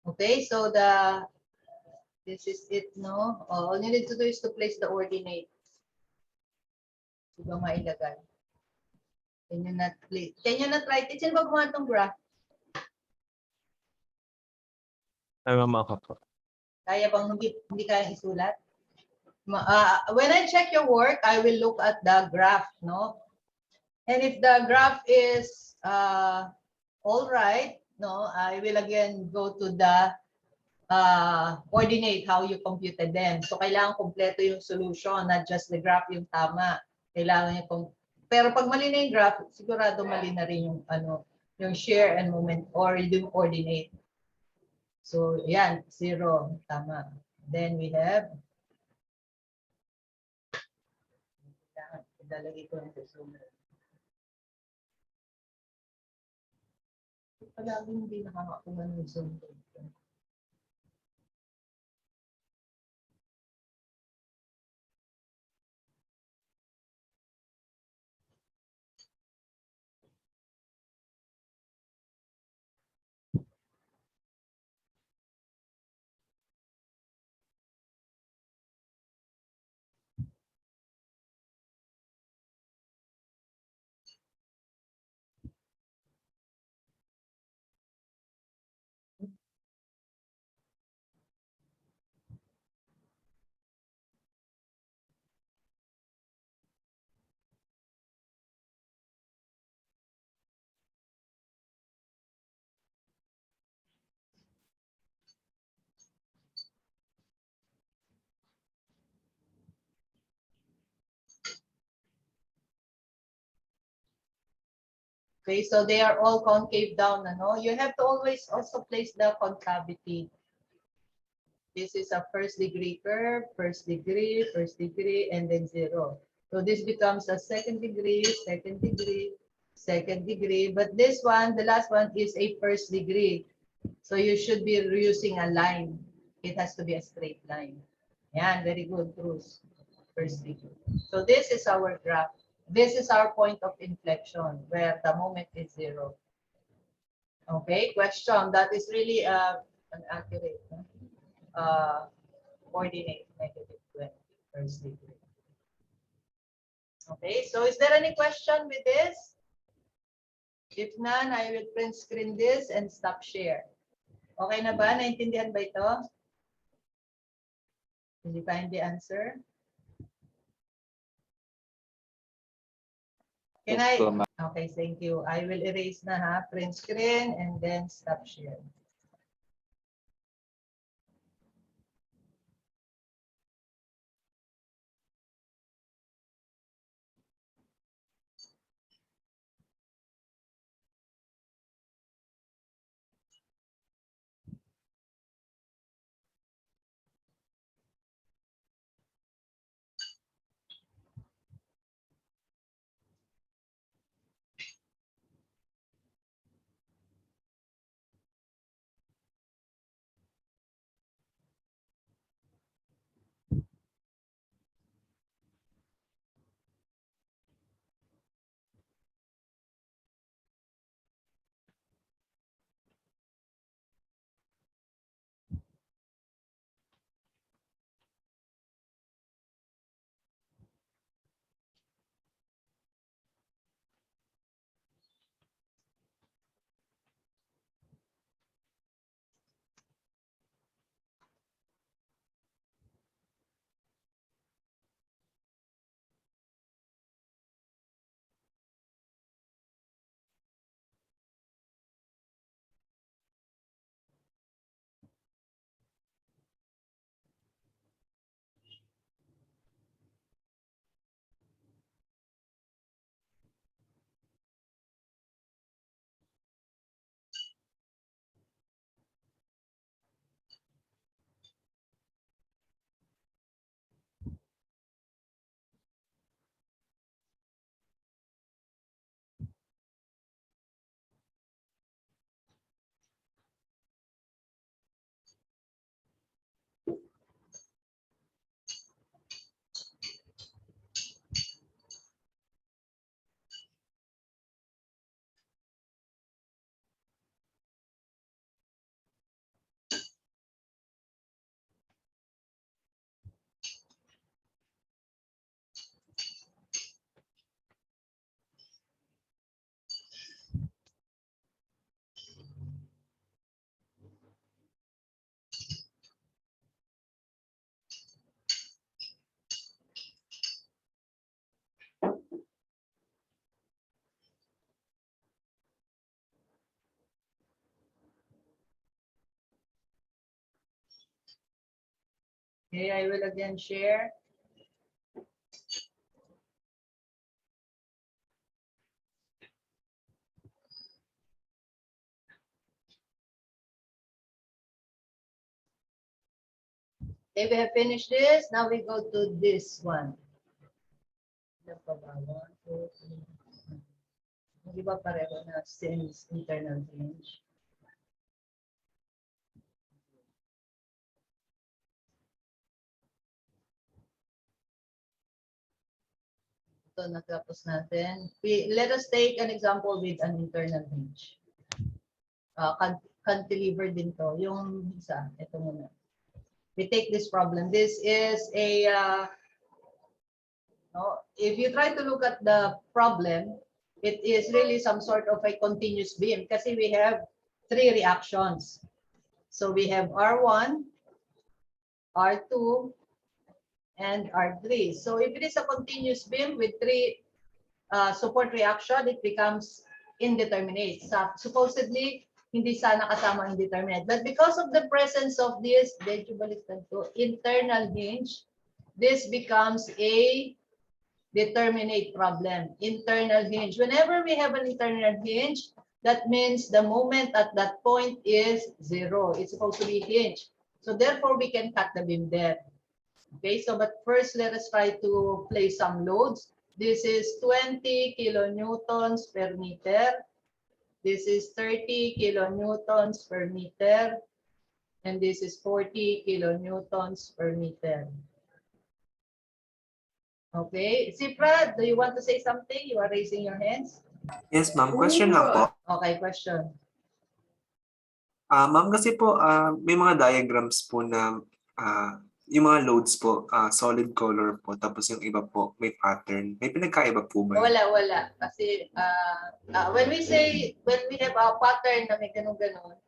Okay, so this is it, no? All you need to do is to place the ordinate. Diba mailagay? Can you not place? Can you not write it? Sino ba gumawa itong graph? Ay, ma'am, ako po. Kaya bang hindi kaya isulat? When I check your work, I will look at the graph, no? And if the graph is all right, no, I will again go to the coordinate how you computed them. So kailangan kompleto yung solution, not just the graph yung tama. Kailangan yung pero pag mali na yung graph, sigurado mali na rin yung yung share and moment or yung coordinate. So yan, 0, tama. Then we have ilalagay ko ng resume. Palaging hindi nakakakuha ng Zoom. Okay, so they are all concave down, no? You have to always also place the concavity. This is a first degree curve, first degree, and then 0. So this becomes a second degree, second degree, second degree. But this one, the last one is a first degree. So you should be using a line. It has to be a straight line. Yeah, very good, Cruz. first degree. So this is our graph. This is our point of inflection where the moment is 0. Okay, question. That is really an accurate coordinate, -20 first degree. Okay, so is there any question with this? If none, I will print screen this and stop share. Okay na ba? Naintindihan ba ito? Did you find the answer? Can I? Okay, thank you. I will erase na ha. Print screen and then stop share. Okay, I will again share. Okay, we have finished this. Now we go to this one. Di ba pareho na since internal range? Ito natapos natin. Let us take an example with an internal range. Cantilever din to. Yung isa, ito muna. We take this problem. This is a, if you try to look at the problem, it is really some sort of a continuous beam kasi we have 3 reactions. So we have R1, R2, and R3. So if it is a continuous beam with 3 support reaction, it becomes indeterminate. Supposedly, hindi sana kasama indeterminate. But because of the presence of this, internal hinge, this becomes a determinate problem. Internal hinge. Whenever we have an internal hinge, that means the moment at that point is 0. It's supposed to be hinge. So therefore, we can cut the beam there. Okay, so but first let us try to place some loads. This is 20 kilonewtons per meter. This is 30 kilonewtons per meter. And this is 40 kilonewtons per meter. Okay. Sipra, do you want to say something? You are raising your hands. Yes, ma'am. Question lang po. Okay, question. Ma'am, kasi po may mga diagrams po na yung mga loads po, solid color po, tapos yung iba po may pattern. May pinagkaiba po ba yun? Wala. Kasi when we have a pattern na may ganun-ganun.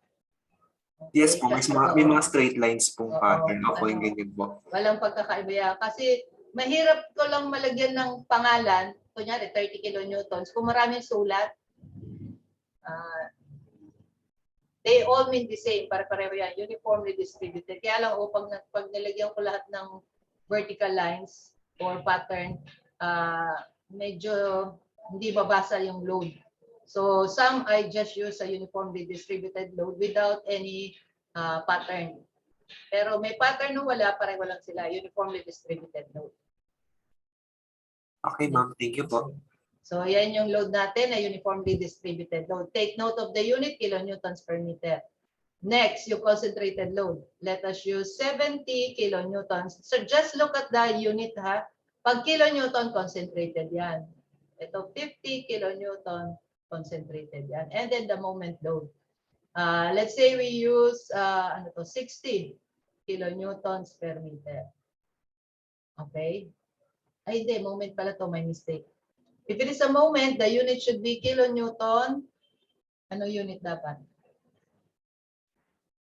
Yes po, may mga straight lines pong Oo, pattern. Ako yung ano. ganyan po. Walang pagkakaiba yan. Kasi mahirap ko lang malagyan ng pangalan, kunyari 30 kilonewtons, kung maraming sulat, they all mean the same, pare-pareho yan, uniformly distributed. Kaya lang, pag nilagyan ko lahat ng vertical lines or pattern, medyo hindi babasa yung load. So some I just use a uniformly distributed load without any pattern. Pero may pattern nung wala, pareho lang sila, uniformly distributed load. Okay, ma'am. Thank you po. So yan yung load natin na uniformly distributed load. Take note of the unit, kilonewtons per meter. Next, yung concentrated load. Let us use 70 kilonewtons. So just look at the unit ha. Pag kilonewton, concentrated yan. Ito 50 kilonewton, concentrated yan. And then the moment load. Let's say we use 60 kilonewtons per meter. Okay? Ay, hindi. Moment pala to, may mistake. If it is a moment, the unit should be kilonewton. Ano unit dapat?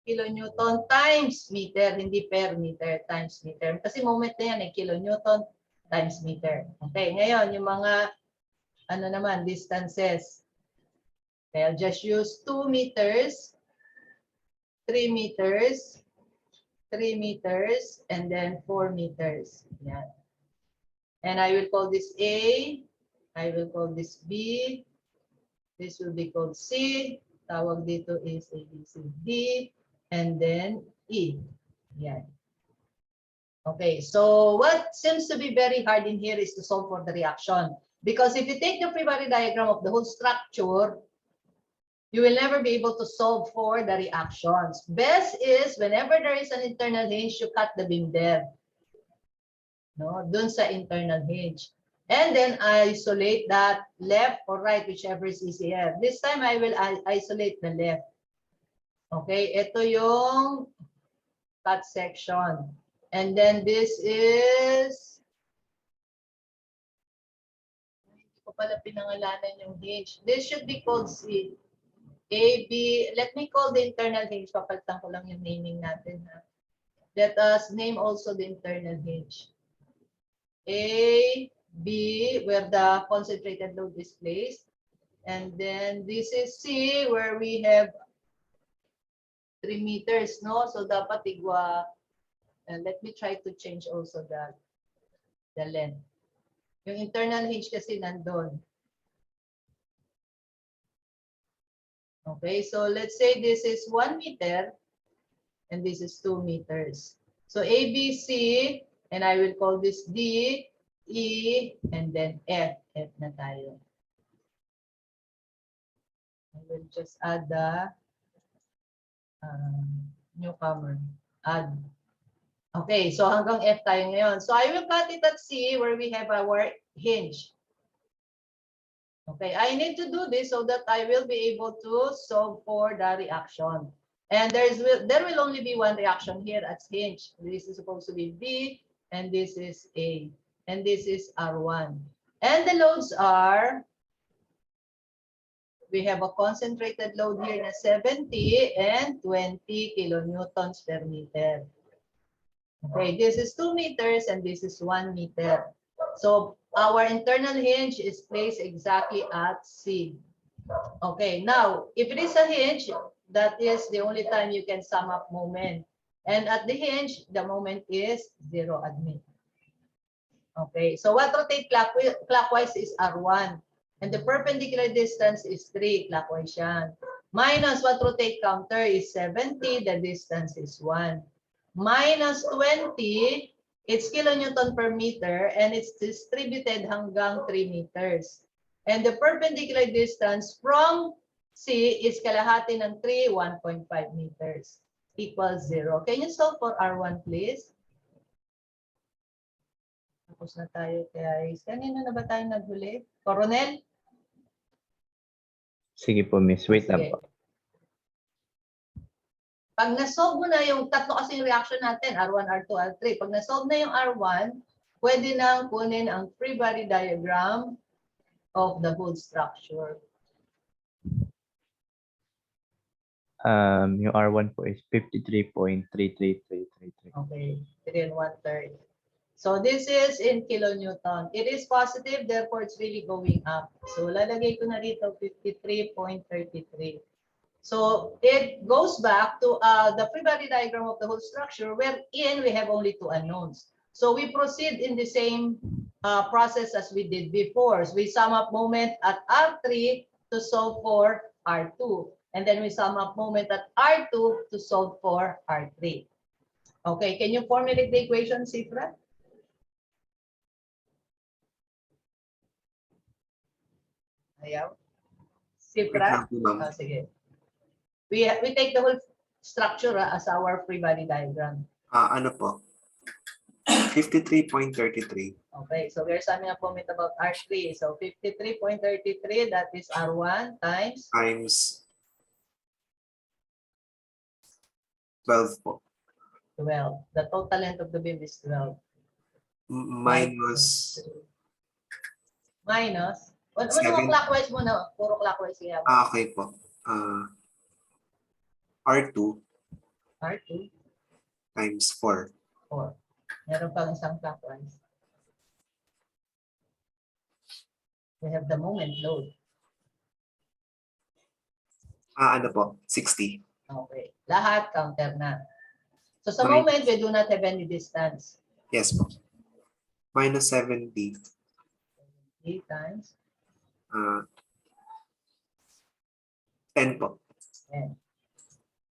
Kilonewton times meter, hindi per meter, times meter. Kasi moment na yan, kilonewton times meter. Okay, ngayon, yung mga, distances. Okay, I'll just use 2 meters, 3 meters, 3 meters, and then 4 meters. Yan. And I will call this A. I will call this B. This will be called C. Tawag dito is A, B, C, D. And then E. Yan. Okay, so what seems to be very hard in here is to solve for the reaction. Because if you take the free body diagram of the whole structure, you will never be able to solve for the reactions. Best is whenever there is an internal hinge, you cut the beam there. No, dun sa internal hinge. And then isolate that left or right, whichever is easier. This time I will isolate the left. Okay, ito yung cut section. And then this is, hindi ko pala pinangalanan yung hinge. This should be called C. A, B, let me call the internal hinge. Papalitan ko lang yung naming natin. Ha? Let us name also the internal hinge. A, B, where the concentrated load is placed. And then this is C, where we have 3 meters, no? So dapat igwa, and let me try to change also the length. Yung internal hinge kasi nandun. Okay, so let's say this is 1 meter and this is 2 meters. So A, B, C, and I will call this D, E, and then F. F na tayo. I will just add the newcomer. Add. Okay, so hanggang F tayo ngayon. So I will cut it at C where we have our hinge. Okay, I need to do this so that I will be able to solve for the reaction. And there will only be one reaction here at hinge. This is supposed to be B, and this is A. And this is R1. And the loads are, we have a concentrated load here na 70 and 20 kilonewtons per meter. Okay, this is 2 meters and this is 1 meter. So our internal hinge is placed exactly at C. Okay, now, if it is a hinge, that is the only time you can sum up moment. And at the hinge, the moment is 0 admit. Okay, so what rotate clockwise is R1. And the perpendicular distance is 3, clockwise yan. Minus what rotate counter is 70, the distance is 1. Minus 20, it's kilonewton per meter, and it's distributed hanggang 3 meters. And the perpendicular distance from C is kalahati ng 3, 1.5 meters, equals 0. Can you solve for R1, please? Tapos na tayo guys. Kanino na ba tayo naghuli? Coronel? Sige po, miss. Wait lang Sige. po. Pag na-solve mo na yung tatlo kasi yung reaction natin, R1, R2, R3. Pag na-solve na yung R1, pwede nang kunin ang free body diagram of the whole structure. Yung R1 po is 53.33333. Okay, 3 and 1/3. So this is in kilonewton. It is positive, therefore it's really going up. So lalagay ko na dito 53.33. So it goes back to the free body diagram of the whole structure wherein we have only two unknowns. So we proceed in the same process as we did before. So we sum up moment at R3 to solve for R2. And then we sum up moment at R2 to solve for R3. Okay, can you formulate the equation, Sifra? Ayaw. Sifra? Oh, sige. We take the whole structure as our free body diagram. Ano po? 53.33. Okay, so we're summing up moment about R3. So 53.33, that is R1 times? Times 12 po. 12. The total length of the beam is 12. Minus Minus? Ano Seven. clockwise mo na? Puro clockwise siya. Okay po. R2 R2 times 4. 4. Meron pang isang clockwise. We have the moment load. Ano po? 60. Okay. Lahat counter na. So sa Right. moment, we do not have any distance. Yes po. Minus 70. 3 times 10 po. 10.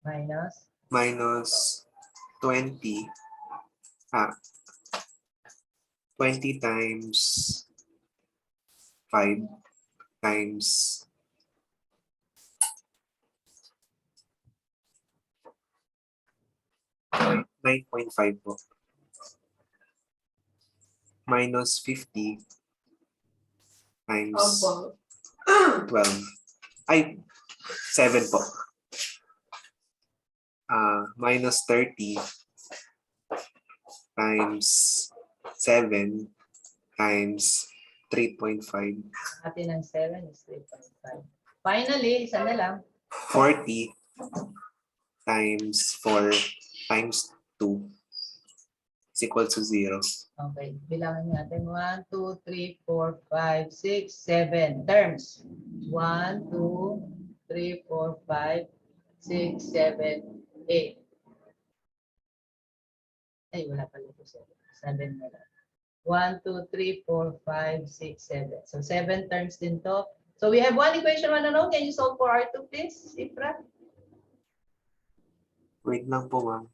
Minus Minus 20. 20 times 5 times 9.5 po. Minus 50 times 12. Ay, 7 po. Minus 30 times 7 times 3.5. atin ng 7 is 3.5. Finally, isa na lang. 40 times 4 times 2 is equal to 0. Okay, bilangin natin. 1, 2, 3, 4, 5, 6, 7 terms. 1, 2, 3, 4, 5, 6, 7, 8. Ay, wala pala ito. 7 na lang. 1, 2, 3, 4, 5, 6, 7. So 7 terms din to. So we have one equation, one unknown. Can you solve for R2, please, Ifra? Wait lang po, ma'am.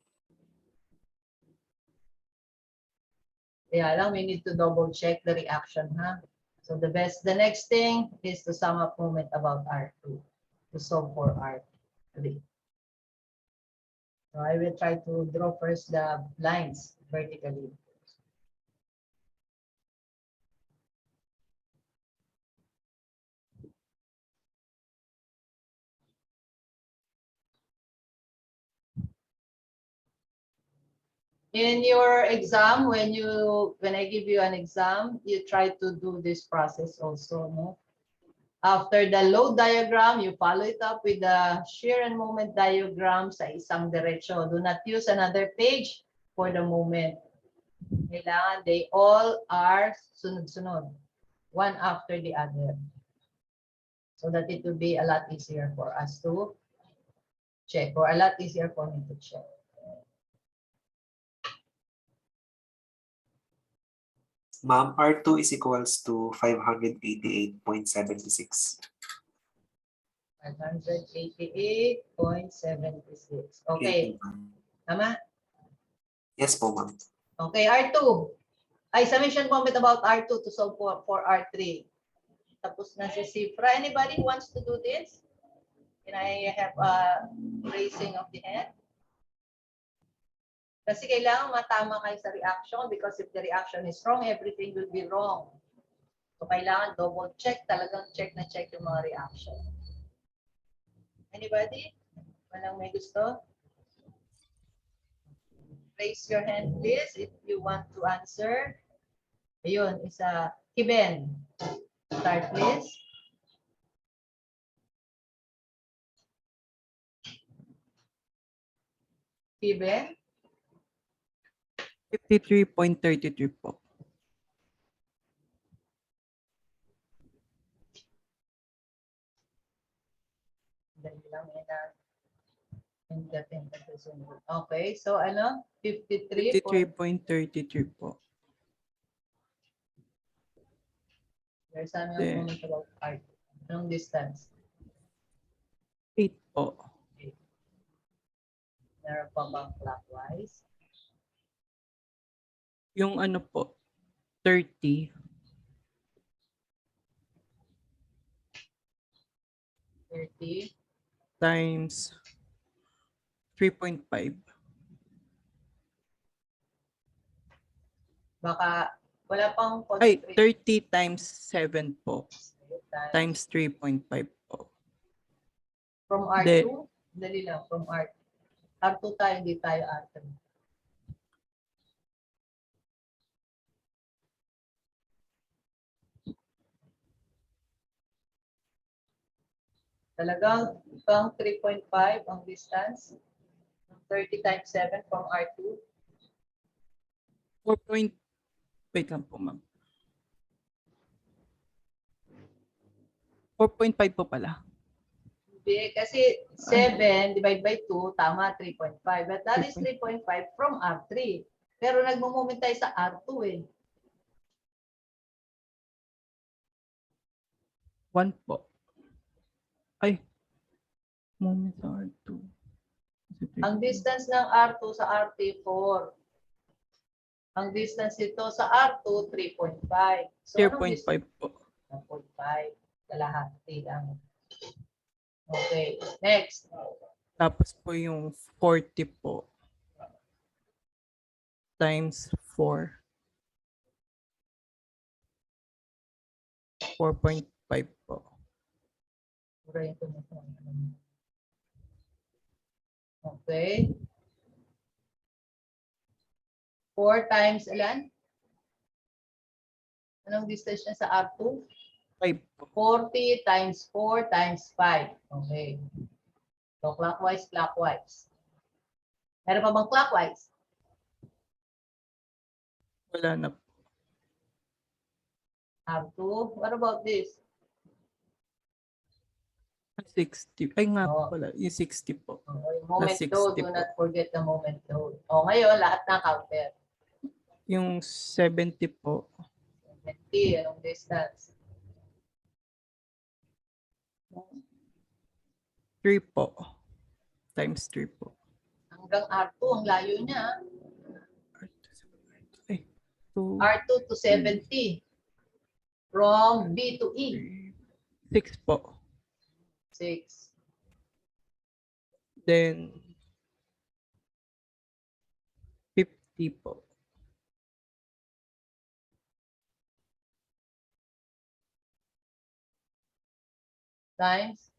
Kaya lang, we need to double check the reaction, ha? So the next thing is to sum up moment about R2 to solve for R3. So I will try to draw first the lines vertically. In your exam, when I give you an exam, you try to do this process also, no? After the load diagram, you follow it up with the shear and moment diagram sa isang diretso. Do not use another page for the moment. Kailangan they all are sunod-sunod, one after the other. So that it will be a lot easier for us to check, or a lot easier for me to check. Ma'am, R2 is equals to 588.76. 588.76. Okay. Tama? Yes po, ma'am. Okay, R2. Ay, summation moment about R2 to solve for R3. Tapos na si Sifra. Anybody wants to do this? Can I have a raising of the hand? Kasi kailangan matama kayo sa reaction because if the reaction is wrong, everything will be wrong. So kailangan double check, talagang check na check yung mga reaction. Anybody? Walang may gusto? Raise your hand please if you want to answer. Ayun, isa. Kiben. Start please. Kiben. 53.33 po. Dali lang yan na. Okay, so ano? 53. 53.33 po. There's something Then- moment about art. Anong distance? 8 po. Meron pa bang clockwise? Yung ano po, 30 30. times 3.5. Baka wala pang Ay, concentrate 30 times 7 po. Times 3.5 po. From art De- 2? Dali lang, from art. Art 2 tayo, hindi tayo art 3. Talagang pang 3.5 ang distance. 30 times 7 from R2. 4 point, wait lang po ma'am. 4.5 po pala. Hindi, kasi 7 divided by 2, tama, 3.5. But that is 3.5 from R3. Pero nagmo-moment tayo sa R2 eh. 1 po. Ay, moment sa R2. Ang distance ng R2 sa R3, 4. Ang distance ito sa R2, 3.5. So, 0.5 po. 1.5. Kalahati lang. Okay, next. Tapos po yung 40 po. Times 4. 4.5 po. Okay. 4 times ilan? Anong distance niya sa R2? 5 po. 40 times 4 times 5. Okay. So, clockwise, clockwise. Meron pa bang clockwise? Wala na po. R2. What about this? 60. Ay nga po pala. Yung 60 po. Okay. Moment Na 60 load. Do po. not forget the moment load. O, ngayon, lahat na counter. Yung 70 po. 70. Anong distance? 3 po. Times 3 po. Hanggang R2. Ang layo niya. Ay, 2, R2 to 70. From B to E. 6 po. 6. Then 50 po. Times.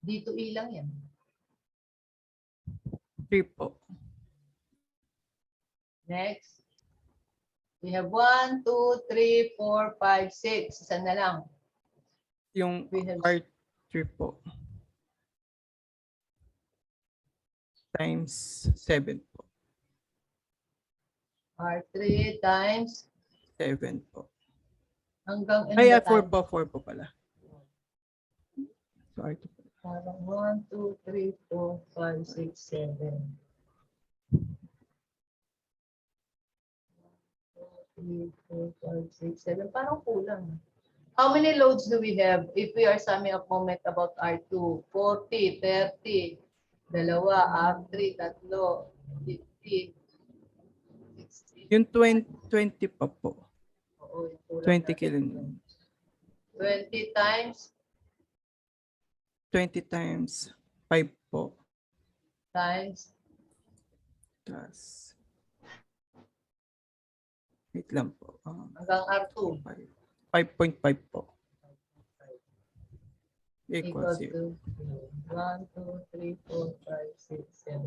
D to E lang yan. 3 po. Next. We have 1, 2, 3, 4, 5, 6. Isa na lang. Yung We have R3 po. Times 7 po. R3 times 7 po. hanggang Ay, the 4 time. po. 4 po pala. So, R2 po. Parang 1, 2, 3, 4, 5, 6, 7. 3, 4, 5, 6, 7. Parang kulang. How many loads do we have if we are summing up moment about R2? 40, 30, dalawa, R3, tatlo, 50, 60. Yung 20 pa po. Oo, yung kulang 20 natin. kilo. 20 times 20 times 5 po. times Plus. Wait lang po. hanggang R2 5.5 po. equal Equals 0. to 1, 2, 3, 4, 5, 6, 7,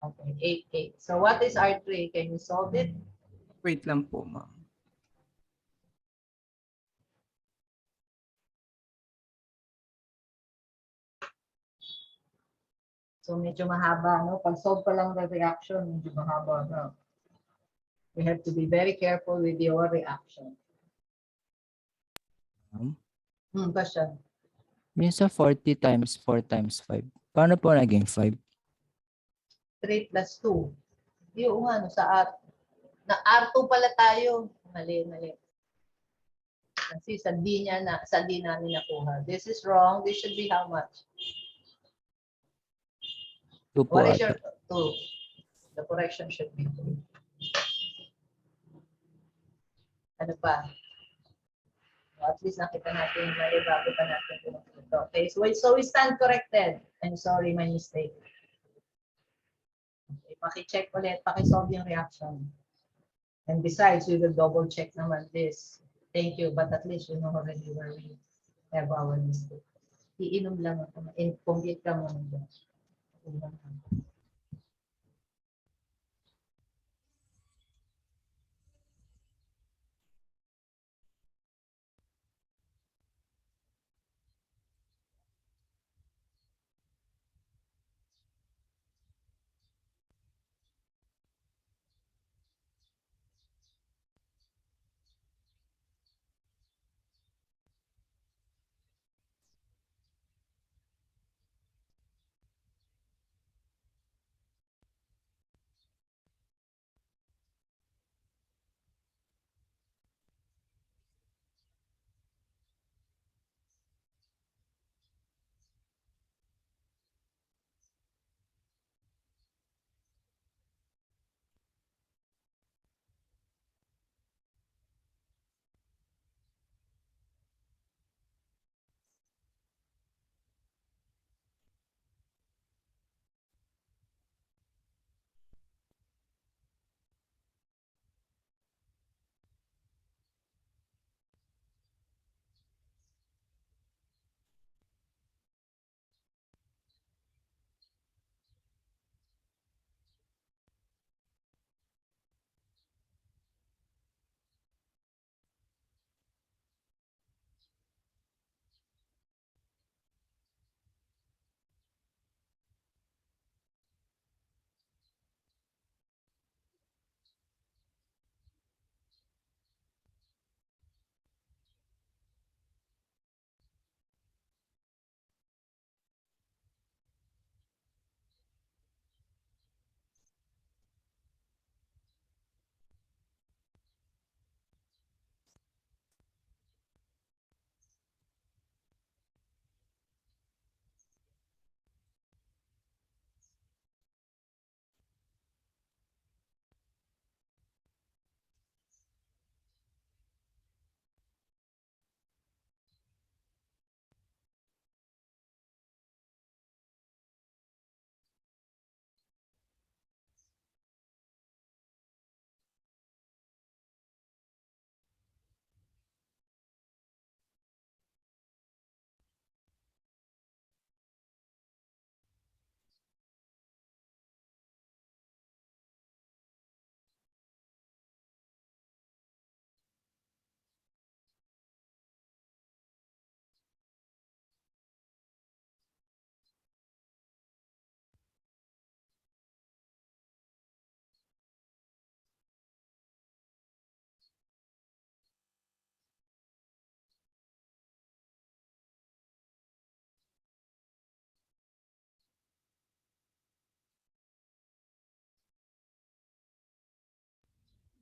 8. Okay, 8, 8. So what is R3? Can you solve it? Wait lang po, ma'am. So medyo mahaba, no? Pag solve pa lang ng reaction, medyo mahaba, no? We have to be very careful with your reaction. Question. Yung sa 40 times 4 times 5, paano po naging 5? 3 plus 2. Yung ano, sa R. Na R2 pala tayo. Mali, mali. Kasi sa D niya na, sa D namin nakuha. This is wrong. This should be how much? 2 po What is your ata. 2? The correction should be 2. Ano pa? At least nakita natin mali bago pa natin ito. Okay, so we stand corrected. I'm sorry, my mistake. Okay, paki-check ulit, paki-solve yung reaction. And besides, we will double check naman this. Thank you, but at least you know already where we have our mistake. Iinom lang ako. Compute ka muna dyan.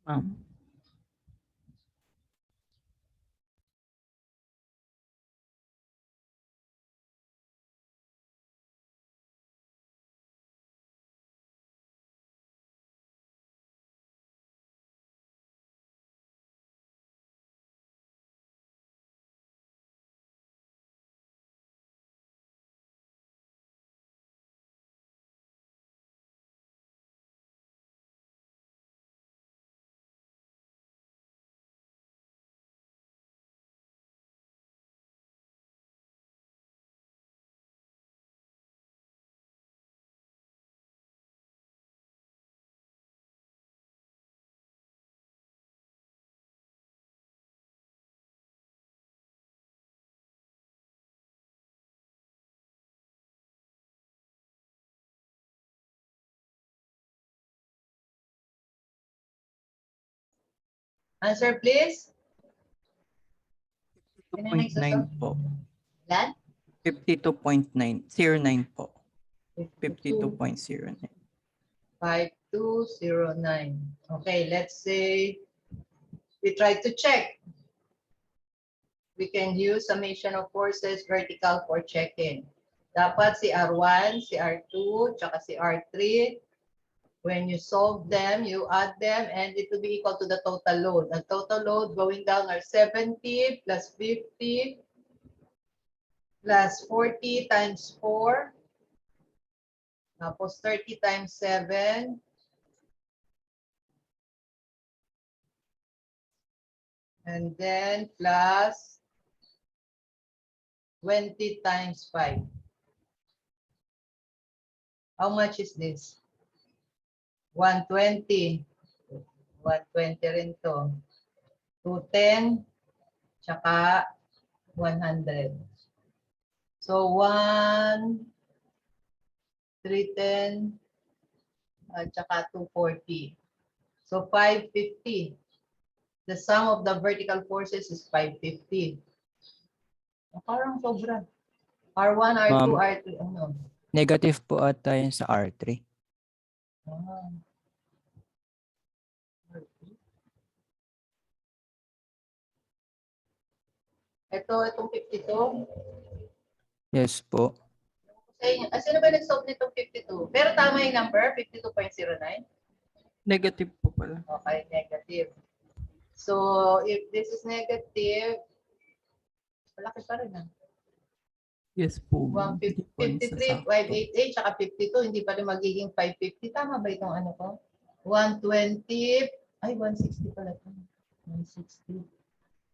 Ma'am. Answer please. Sino 2.9 po. Ilan? 52.9. 09 po. 52. 52.09. 5209. Okay, let's say we try to check. We can use summation of forces vertical for checking. Dapat si R1, si R2, tsaka si R3. When you solve them, you add them, and it will be equal to the total load. The total load going down are 70 plus 50 plus 40 times 4. Tapos 30 times 7. And then plus 20 times 5. How much is this? 120. 120 rin to. 210. Tsaka 100. So 310. At tsaka 240. So 550. The sum of the vertical forces is 550. Parang sobra. R1, R2, Ma'am. R3. Ano? Negative po ata yun sa R3. Ah. Itong 52. Yes po. Sino ba nag-solve nitong 52? Pero tama yung number, 52.09. Negative po pala. Okay, negative. So, if this is negative, malaki pa rin. Yes po. ma'am. 53, 588, tsaka 52, hindi pa rin magiging 550. Tama ba itong ano ko? 120, ay 160 pala ito. 160.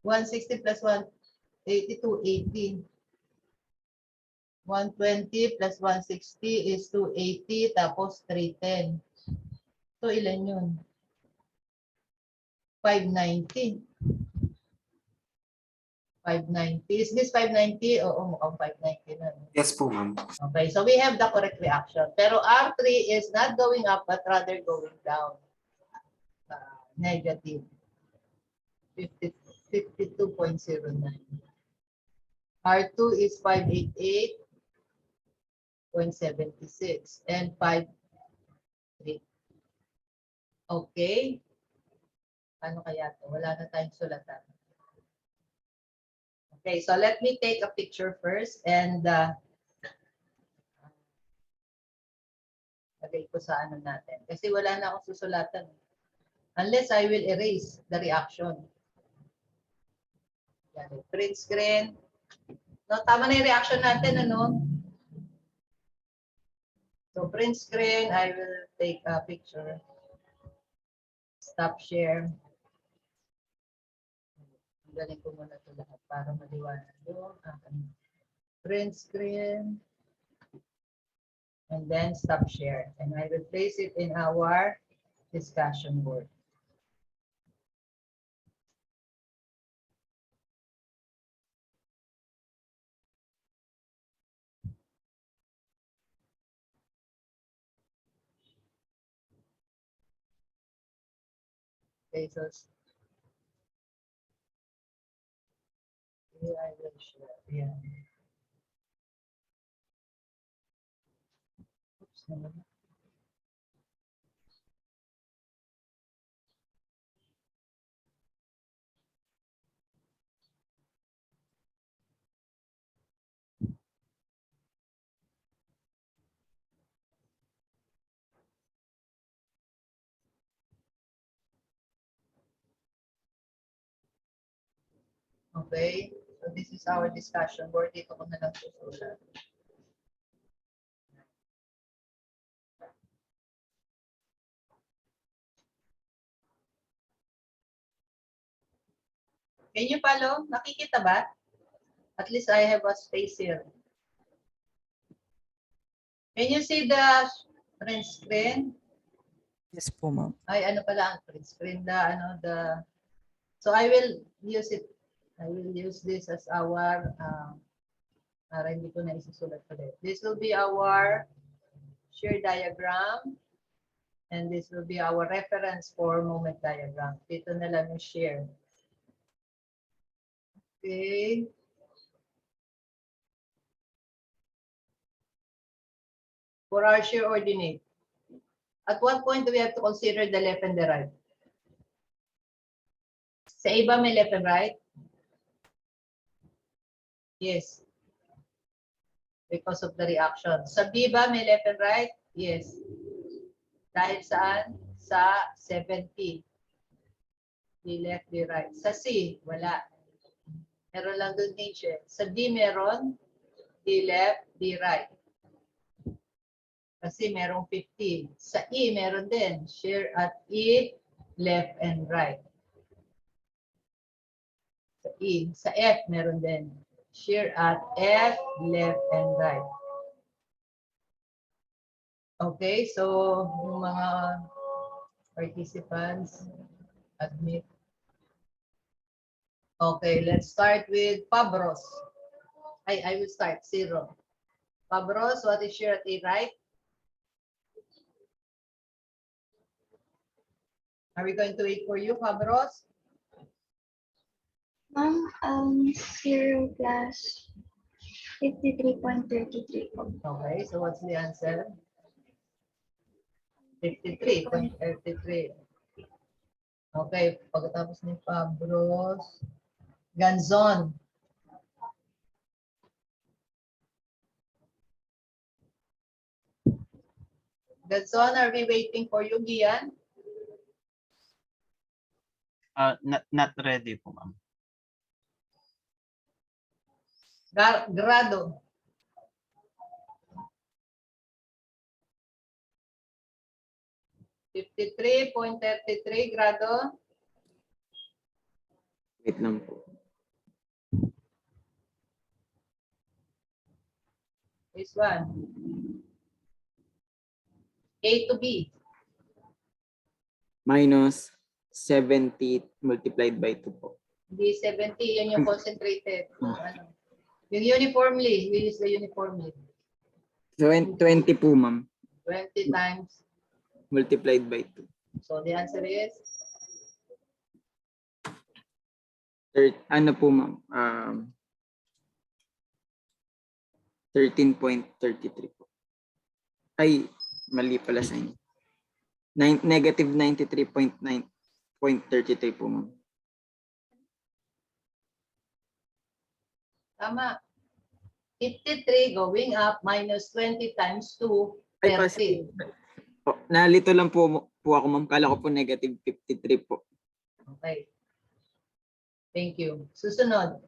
160 plus 180, 280. 120 plus 160 is 280, tapos 310. So, ilan yun? 590. 590. Is this 590? Oo, mukhang 590 na. Yes po, ma'am. Okay, so we have the correct reaction. Pero R3 is not going up, but rather going down. Negative. 52.09. R2 is 588.76 and 53. Okay. Ano kaya to? Wala na tayong sulatan. Okay, so let me take a picture first and lagay ko sa ano natin. Kasi wala na akong susulatan. Unless I will erase the reaction. Yan, print screen. No, tama na yung reaction natin, ano? So, print screen, I will take a picture. Stop share. Galing ko muna ito lahat para maliwanag yung aking print screen. And then stop share. And I will place it in our discussion board. Okay, so here I will share. Yeah. Oops, naman. Okay, so this is our discussion board. Dito ko na lang susulat. Can you follow? Nakikita ba? At least I have a space here. Can you see the print screen? Yes po, ma'am. Ay, ano pala ang print screen? So I will use it. I will use this as our, para hindi ko na isusulat ulit. This will be our shear diagram. And this will be our reference for moment diagram. Dito na lang yung share. Okay. For our shear ordinate, at what point do we have to consider the left and the right? Sa iba may left and right? Yes. Because of the reaction. Sa B ba may left and right? Yes. Dahil saan? Sa 70. D left, D right. Sa C, wala. Meron lang doon nature. Sa D meron, D left, D right. Kasi merong 50. Sa E meron din. Share at E, left and right. Sa E. Sa F meron din. Share at F, left and right. Okay, so yung mga participants, admit. Okay, let's start with Pabros. I will start, 0. Pabros, what is share at A right? Are we going to wait for you, Pabros? Ma'am, 0 plus 53.33 po. Okay, so what's the answer? 53.33. Okay, pagkatapos ni Pabros, Ganzon. Ganzon, are we waiting for you, Gian? Not ready po, ma'am. Grado. $53.33 grado. Wait lang po. This one. A to B. Minus 70 multiplied by 2 po. Hindi 70, yun yung concentrated. Ano? Yung uniformly, we use the uniformly. 20 po, ma'am. 20 times. Multiplied by 2. So the answer is? Ano po, ma'am? 13.33 po. Ay, mali pala sa inyo. Negative 93.9.33 po, ma'am. Tama. 53 going up minus 20 times 2, Ay, 30. Oh, nalito lang po ako, ma'am. Kala ko po negative 53 po. Okay. Thank you. Susunod.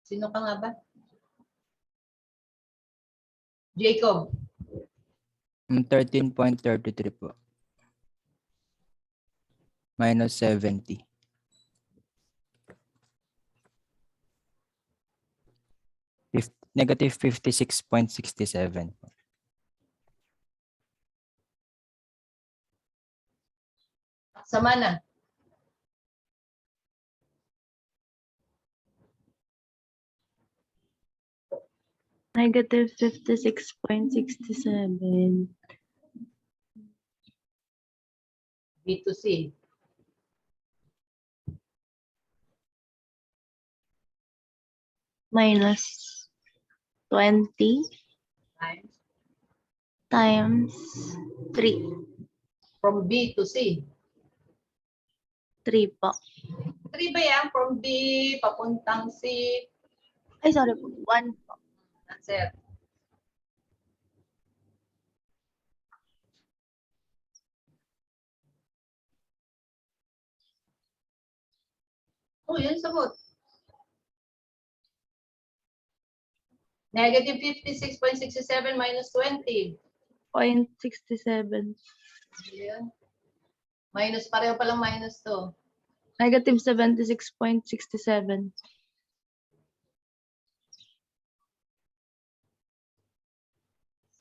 Sino ka nga ba? Jacob. 13.33 po. Minus 70. Negative 56.67 po. Sama na. Negative 56.67. B to C. Minus 20 times 3. From B to C. 3 po. 3 ba yan? From B, papuntang C. Ay, sorry po. 1 po. Answer. Oh, yun sagot. Negative 56.67 minus 20. 0.67. Yun. Minus, pareho palang minus to. Negative 76.67.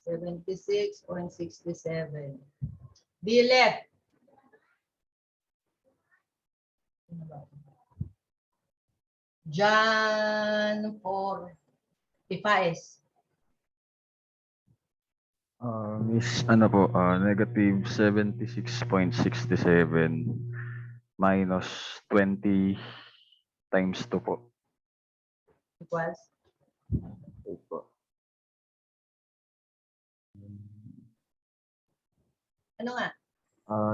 $76.67. Be left. John 4. Tifais. Is ano po, negative 76.67 minus 20 times 2 po. Equals? Wait po. Ano nga?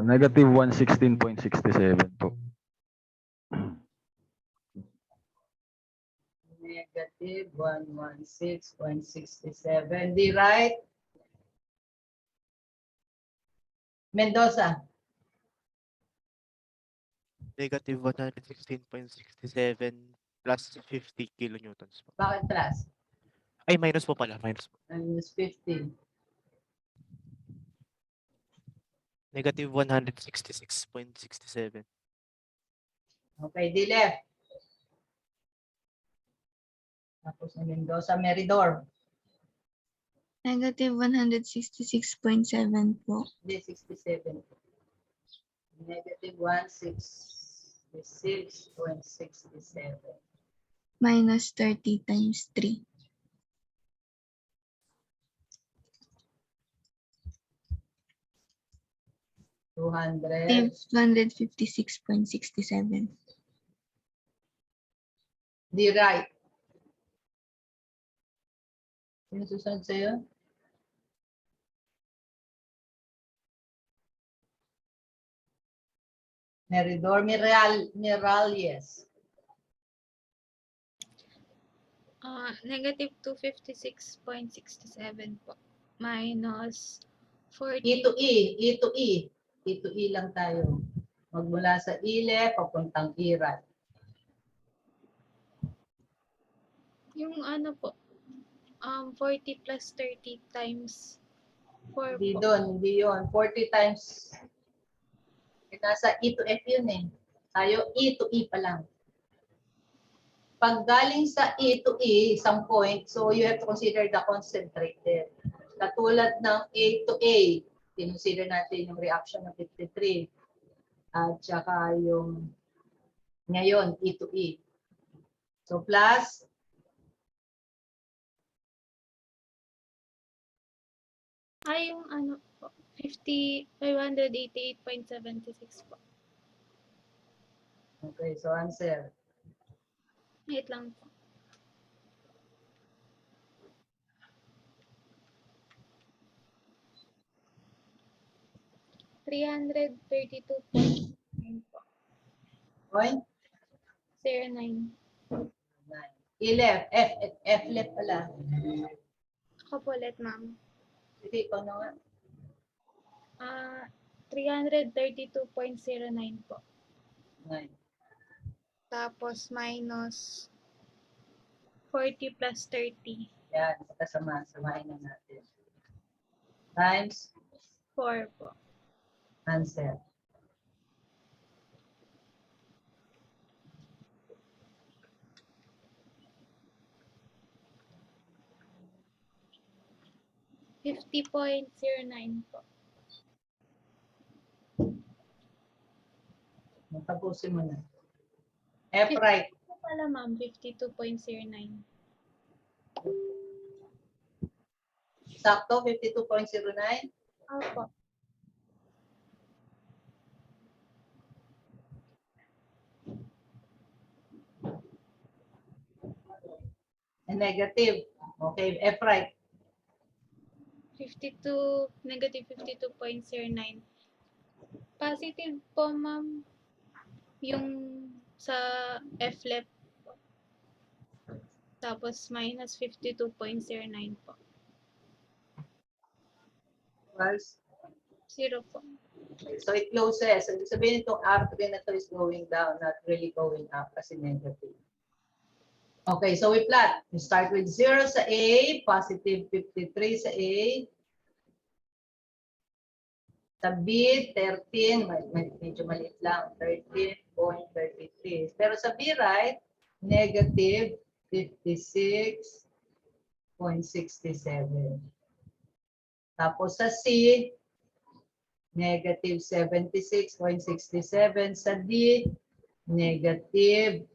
Negative 116.67 po. Negative 116.67. Di right? Mendoza. Negative 116.67 plus 50 kilonewtons po. Bakit plus? Ay, minus po pala. Minus po. Minus 50. Negative 166.67. Okay, di left. Tapos na Mendoza, Meridor. Negative 166.7 po. Hindi, 67. Negative 166.67. Minus 30 times 3. $200. 256.67. Di right. Sino susunod sa'yo? Meridor, Miralles. Negative 256.67 po. Minus 40. E to E, E to E. E to E lang tayo. Magmula sa ILE, papuntang IRAT. Yung ano po, 40 plus 30 times 4 Hindi po. doon, hindi yun. 40 times, nasa E to F yun eh. Tayo E to E pa lang. Pag galing sa E to E, isang point, so you have to consider the concentrated. Katulad ng A to A, consider natin yung reaction ng 53. At saka yung ngayon, E to E. So plus, Yung ano po, 588.76 po. okay, so answer. Wait lang po. $332.9 po. Point? 09. E left, F left pala. Ako po ulit, ma'am. Sige, ikaw na nga. 332.09 po. 9. Tapos minus 40 plus 30. Yan, samahin na natin. Times 4 po. answer. $50.09 po. Tapusin mo na. F right. Ito pala, ma'am, 52.09. Sakto, 52.09. Opo. Negative. Okay, F right. Negative 52.09. Positive po, ma'am, yung sa F left po. Tapos minus 52.09 po. Equals 0 po. okay, so it closes. So, ibig sabihin itong R3 na to is going down, not really going up kasi negative. Okay, so we plot. We start with 0 sa A, positive 53 sa A. Sa B, 13, medyo maliit lang, 13.33. Pero sa B right, negative 56.67. Tapos sa C, negative 76.67. Sa D, negative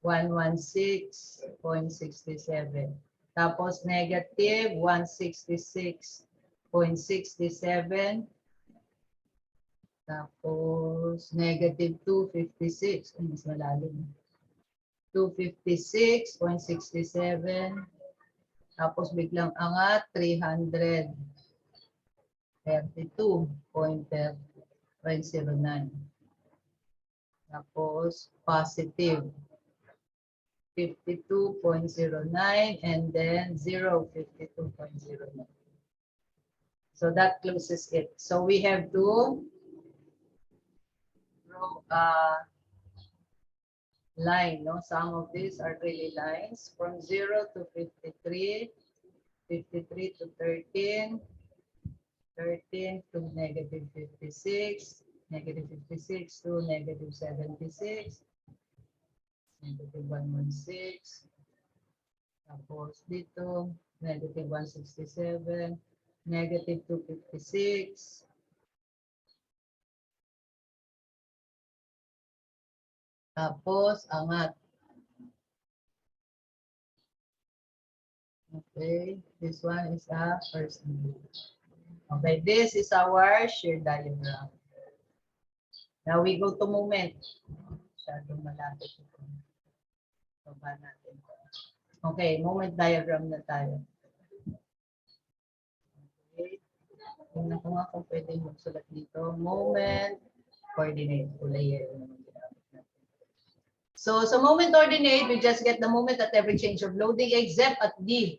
116.67. Tapos negative 166.67 0.67. Tapos, negative 256. Ay, mas malalim. 256.67. Tapos, biglang angat, 332.09. Tapos, positive 52.09 and then 52.09. So that closes it. So we have to draw a line, no? Some of these are really lines from 0 to 53, 53 to 13, 13 to negative 56, negative 56 to negative 76, negative 116, tapos dito, negative 167, negative 256, tapos angat. Okay, this one is a first view. Okay, this is our shear diagram. Now we go to moment. Masyadong malapit ito. Baba natin. Okay, moment diagram na tayo. Okay. Tingnan ko nga kung pwede magsulat dito. Moment, coordinate. Kulay yun naman ginamit natin. So, sa moment ordinate, we just get the moment at every change of loading except at D.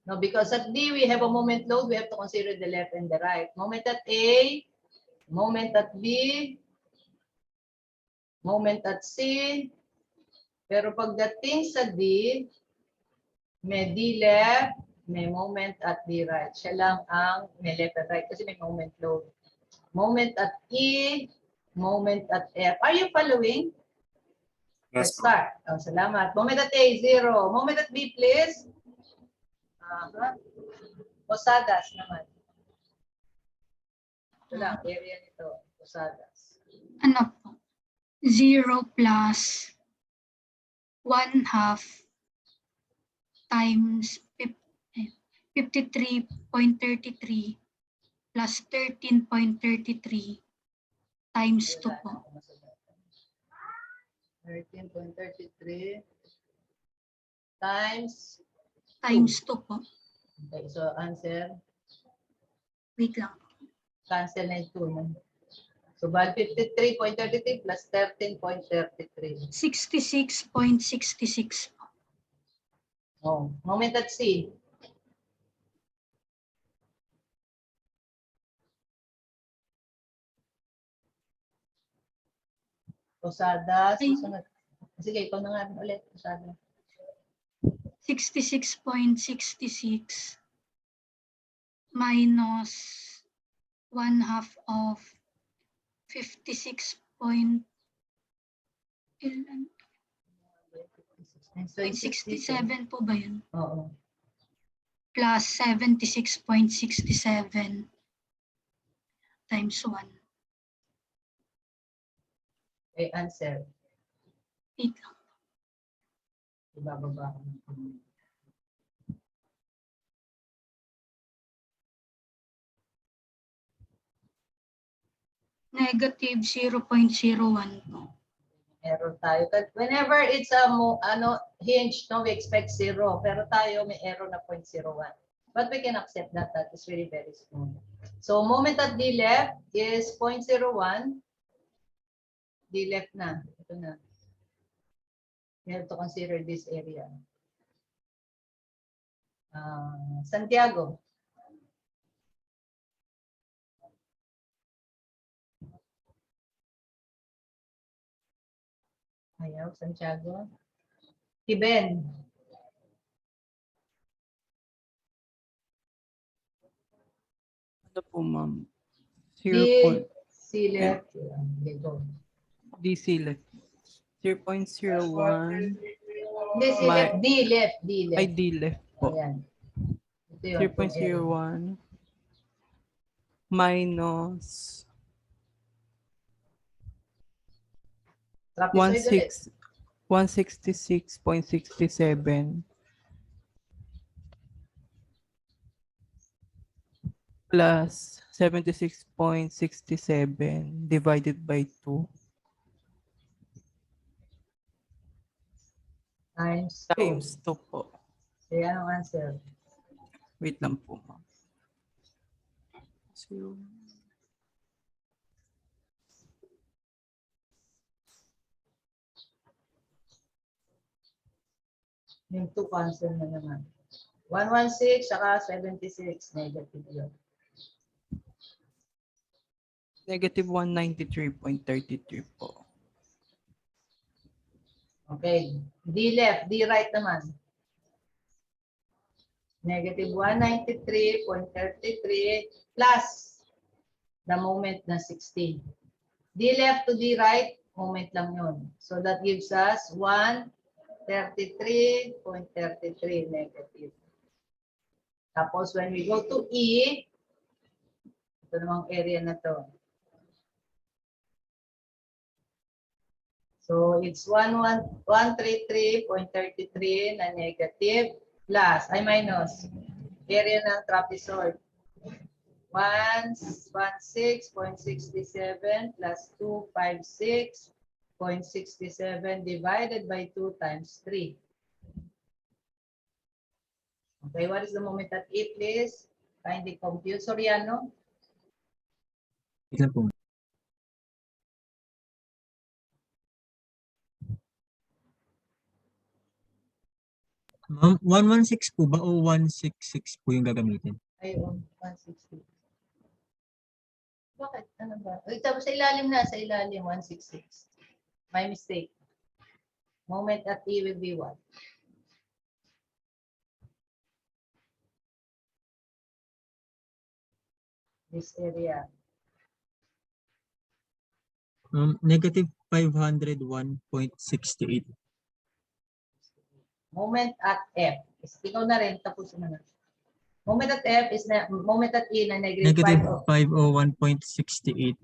No, because at D, we have a moment load, we have to consider the left and the right. Moment at A, moment at B, moment at C. Pero pagdating sa D, may D left, may moment at D right. Siya lang ang may left and right kasi may moment load. Moment at E, moment at F. Are you following? Let's Yes, start. Oh, salamat. Moment at A, 0. Moment at B, please. Posadas naman. Ito lang, area nito. Posadas. Ano po? 0 plus 1/2 times 53.33 plus 13.33 times 2 po. 13.33 times 2 po. Okay, so answer, Wait lang. cancel na yung 2. No? So, bal 53.33 plus 13.33. 66.66 po. Oh, moment at C. Posadas. Susunod. Sige, ikaw na nga ulit. Posadas. 66.66 minus 1/2 of 56. Ilan? 67 po ba yun? Oo. Plus 76.67 times 1. Okay, answer. 8 lang. Ibababa. Negative 0.01 po. Error tayo. Whenever it's a hinge, no, we expect 0. Pero tayo may error na 0.01. But we can accept that. That is really very small. So moment at D left is 0.01. D left na. Ito na. You have to consider this area. Santiago. Ayaw, Santiago. Kiben. Ano po, ma'am? C left. Okay, go. DC left. 0.01. Hindi, C left. D left. D left. Ay, D left po. Ayan. Ito yun, 0.01 minus 166.67 plus 76.67 divided by 2 Times 2. times 2 po. Kaya anong answer? Wait lang po, ma'am. So, Yung 2 cancel na naman. 116 saka 76. Negative yun. negative 193.33 po. Okay. D left, D right naman. Negative 193.33 plus the moment na 16. D left to D right, moment lang yun. So that gives us 133.33 negative. Tapos when we go to E, ito namang area na to. So it's 133.33 na negative plus, ay minus, area ng trapezoid. 116.67 plus 256.67 divided by 2 times 3. Okay, what is the moment at E, please? Kindly compute. Soriano? Ito po. Ma'am, 116 po ba o 166 po yung gagamitin? Ayun, 160. Bakit? Ano ba? Ito, sa ilalim na, sa ilalim, 166. My mistake. Moment at E will be what? This area. Negative 501.68. Moment at F. Ikaw na rin, tapos mo na. Moment at F is na, moment at E na negative Negative 501.68. 501.68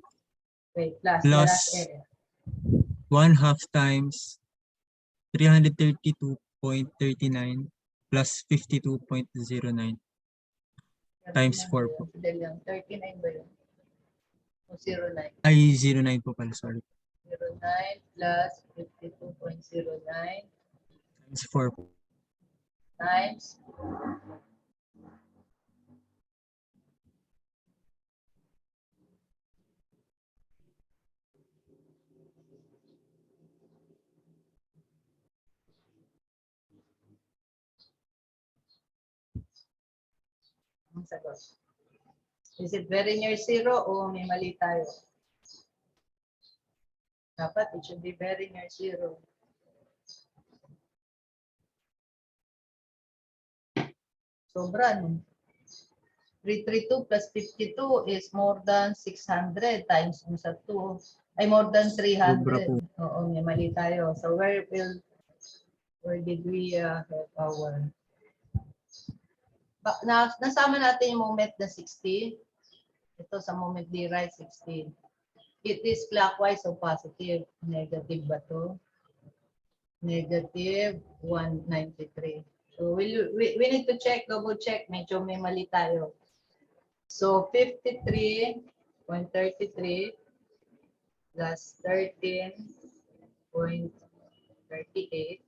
Okay, plus the plus last area. 1/2 times 332.39 plus 52.09 times 4 po. 39 ba yun? O 09? Ay, 09 po pala, sorry. 09 plus 52.09 Times 4 po. times ang sagot. Is it very near zero o may mali tayo? Dapat it should be very near zero. Sobra, no? 332 plus 52 is more than 600 times mo sa 2. Ay, more than 300. Sobra po. Oo, may mali tayo. So where did we have our... Nasama natin yung moment na 60. Ito sa moment D right, 16. It is clockwise o positive. Negative ba to? Negative 193. So we need to check, double check. Medyo may mali tayo. So 53.33 plus 13.38.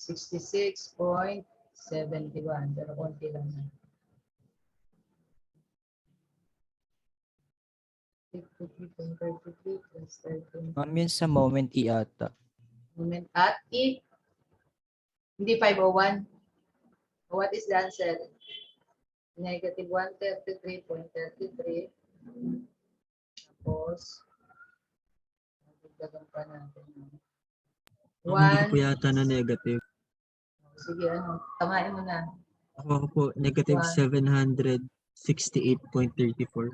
66.71. Pero konti lang na. 53.33 plus 13. Ma'am, yun sa moment E ata. Moment at E. Hindi 501. What is the answer? Negative 133.33. Tapos, dagdagan pa natin. Hindi ko po yata na negative. Sige, ano, tamain mo na. Ako po, negative 768.34.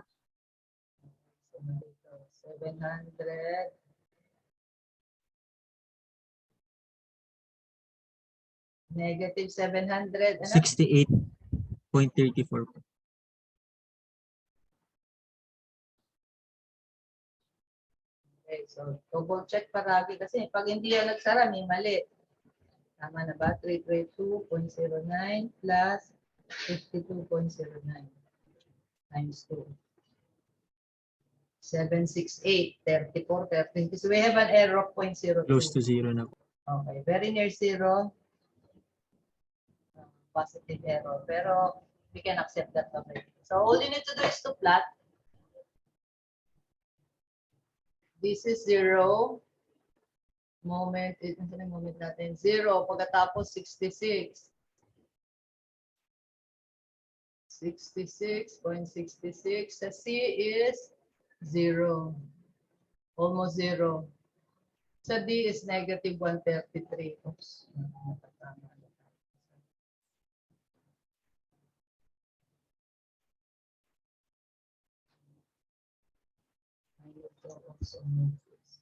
700. Negative 700. Ano? 68.34 po. Okay, so double check paragi kasi pag hindi yan nagsara, may mali. Tama na ba? 332.09 plus 52.09 times 2. 768, 34, 13. So we have an error of 0.02. Close to zero na po. Okay, very near zero. Positive error. Pero we can accept that already. So all you need to do is to plot. This is 0. Moment, ito na moment natin. 0. Pagkatapos 66. 66.66. Sa C is 0. Almost 0. Sa D is negative 133. Oops. Nakatama. I will draw also move this.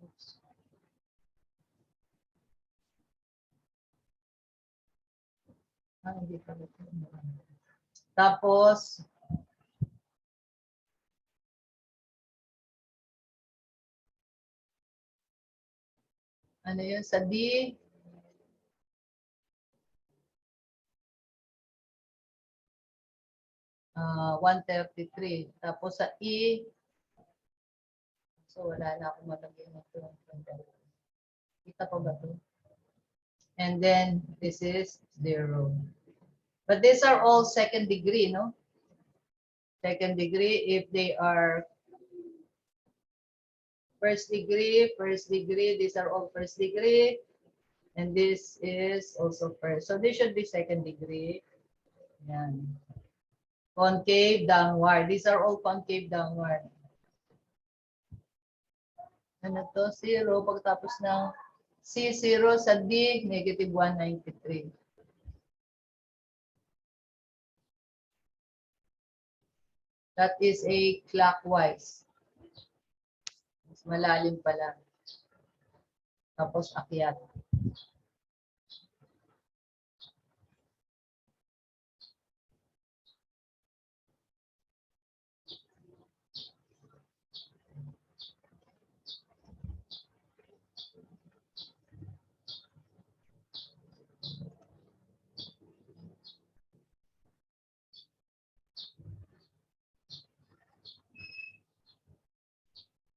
Oops. Hindi pa ito. Tapos, ano yun, sa D, uh, 133. Tapos sa E, so wala na akong malagyan ito. Kita pa ba ito? And then, this is 0. But these are all second degree, no? Second degree, if they are first degree, these are all first degree. And this is also first. So this should be second degree. Yan. Concave downward. These are all concave downward. Ano to? 0. Pagkatapos ng C0 sa D, negative 193. That is a clockwise. Mas malalim pa lang. Tapos akyat.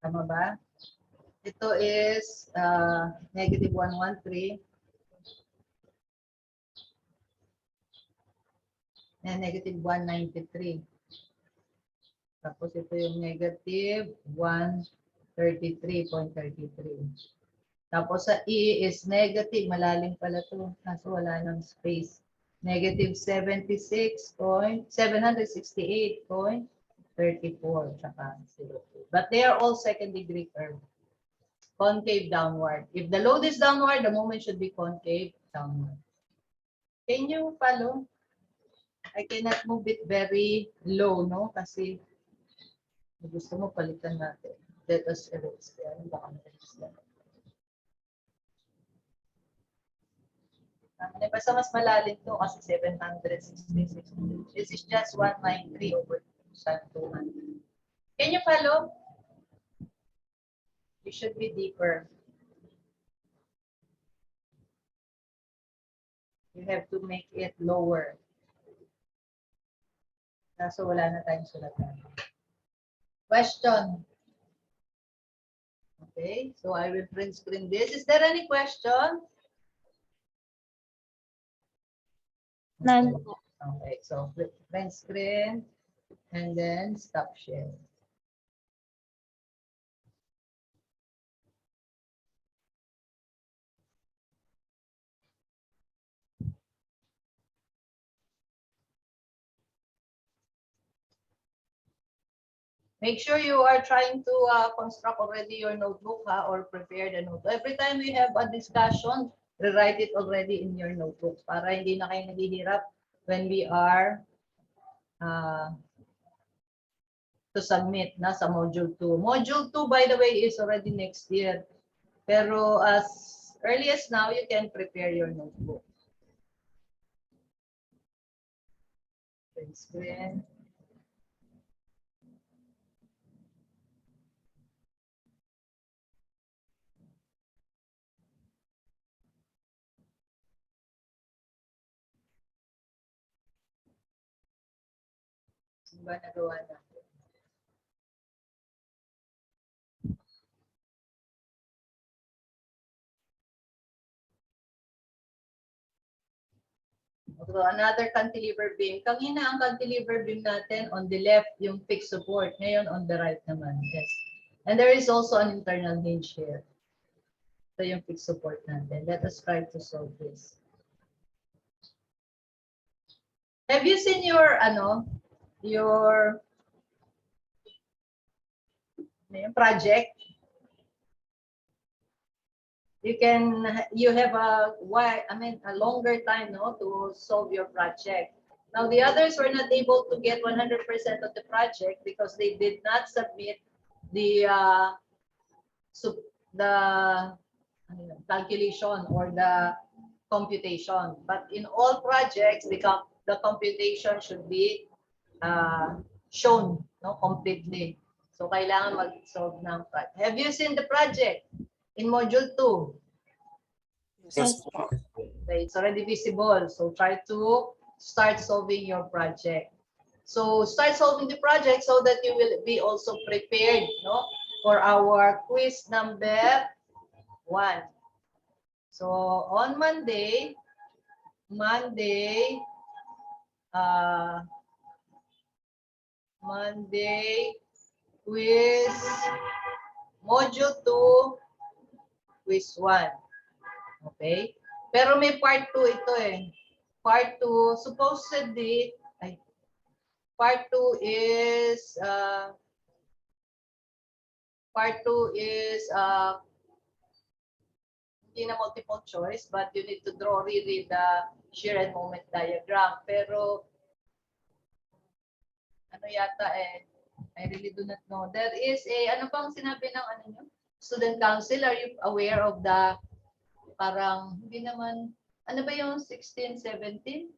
Tama ba? Ito is negative 113 and negative 193. Tapos ito yung negative 133.33. Tapos sa E is negative, malalim pala ito, kaso wala ng space. Negative 768.34 tsaka 02. But they are all second degree curve. Concave downward. If the load is downward, the moment should be concave downward. Can you follow? I cannot move it very low, no? Kasi gusto mo palitan natin. Let us erase. Kaya baka ma-erase na. Basta mas malalim to kasi 766. This is just 193 over 200. Can you follow? You should be deeper. You have to make it lower. Kaso wala na tayong sulatan. Question. Okay, so I will print screen this. Is there any question? None. Okay, so print screen and then stop share. Make sure you are trying to construct already your notebook or prepare the notebook. Every time we have a discussion, rewrite it already in your notebook para hindi na kayo naghihirap when we are to submit na sa Module 2. Module 2, by the way, is already next year. Pero as early as now, you can prepare your notebook. Screen. Ba nagawa natin? So another cantilever beam. Kanina ang cantilever beam natin on the left, yung fixed support. Ngayon on the right naman. Yes. And there is also an internal hinge here. So yung fixed support natin. Let us try to solve this. Have you seen your project? You have a longer time to solve your project. Now the others were not able to get 100% of the project because they did not submit the calculation or the computation. But in all projects, the computation should be shown completely. So kailangan mag-solve ng project. Have you seen the project in module 2? Yes. Okay, it's already visible. So try to start solving your project. So start solving the project so that you will be also prepared for our quiz number 1. So on Monday, quiz module 2, quiz 1. Okay? Pero may part 2 ito eh. Part 2, supposedly, part 2 is hindi na multiple choice, but you need to reread the shear and moment diagram. Pero ano yata I really do not know. There is ano bang sinabi ng student council? Are you aware of the parang hindi naman, ano ba yung 16, 17?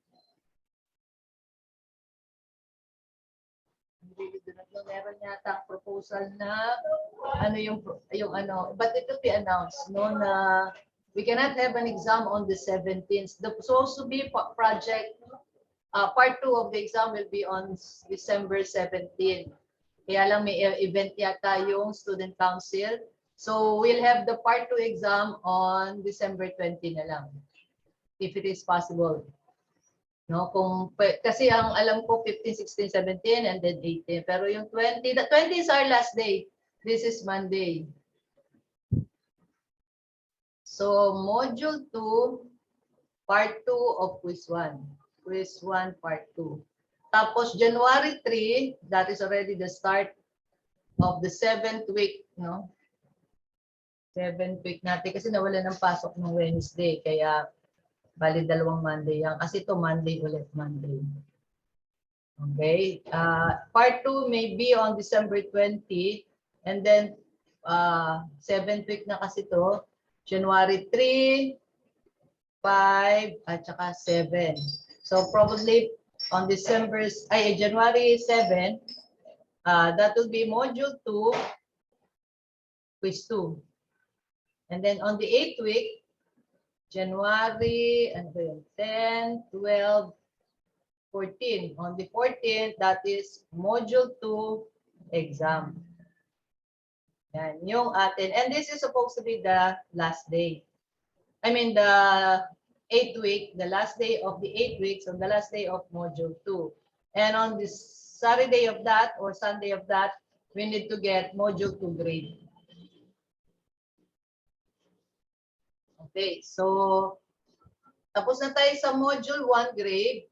Really do not know. Meron yata proposal na but it will be announced na we cannot have an exam on the 17th. The supposed to be project part 2 of the exam will be on December 17. Kaya lang may event yata yung student council. So we'll have the part 2 exam on December 20 na lang. If it is possible. Kasi ang alam ko 15, 16, 17 and then 18. Pero yung 20, the 20 is our last day. This is Monday. So module 2, part 2 of quiz 1. Quiz 1, part 2. Tapos January 3, that is already the start of the 7th week, 7th week natin kasi nawala ng pasok ng Wednesday. Kaya bali 2 Monday yan. Kasi ito Monday ulit, Monday. Okay. Part 2 may be on December 20. And then 7th week na kasi ito. January 3, 5, at saka 7. So probably on January 7, that will be module 2, quiz 2. And then on the 8th week, January 10, 12, 14. On the 14th, that is module 2 exam. Yan, yung atin. And this is supposed to be the last day. I mean the 8th week, the last day of the 8 weeks, on the last day of module 2. And on this Saturday of that or Sunday of that, we need to get module 2 grade. Okay, so tapos na tayo sa module 1 grade.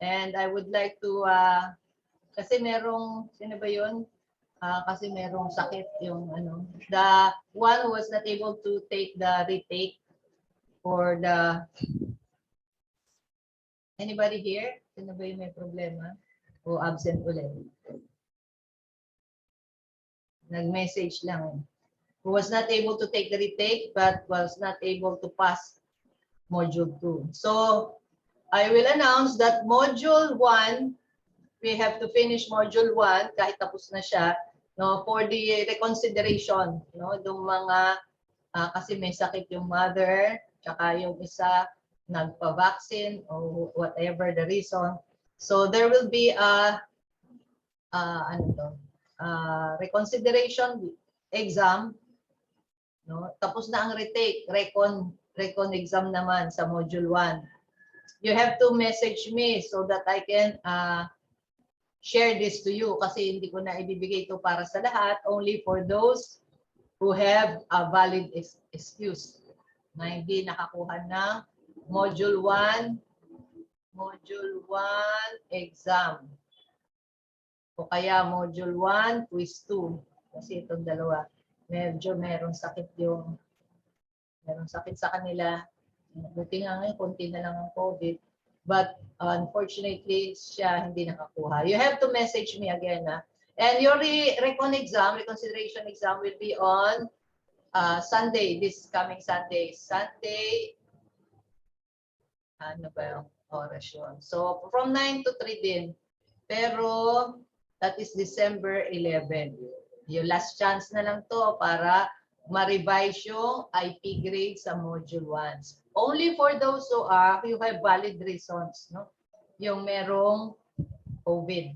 And I would like to, kasi merong, sino ba yun? Kasi merong sakit yung the one who was not able to take the retake for the, anybody here? Sino ba yung may problema? O absent ulit? Nag-message lang. Who was not able to take the retake but was not able to pass module 2. So I will announce that module 1, we have to finish module 1 kahit tapos na siya for the reconsideration, yung mga kasi may sakit yung mother, tsaka yung isa nagpa-vaccine or whatever the reason. So there will be a reconsideration exam, no? Tapos na ang retake, recon exam naman sa module 1. You have to message me so that I can share this to you kasi hindi ko na ibibigay ito para sa lahat, only for those who have a valid excuse na hindi nakakuha ng module 1 exam. O kaya module 1, quiz 2. Kasi itong dalawa, medyo merong sakit sa kanila. Buti nga ngayon, konti na lang ang COVID. But unfortunately, siya hindi nakakuha. You have to message me again. And your reconsideration exam will be on Sunday, this coming Sunday. Ano ba yung oras yun? So, from 9 to 3 din. Pero, that is December 11. Yung last chance na lang to para ma-revise yung IP grade sa module 1. Only for those who have valid reasons, no? Yung merong COVID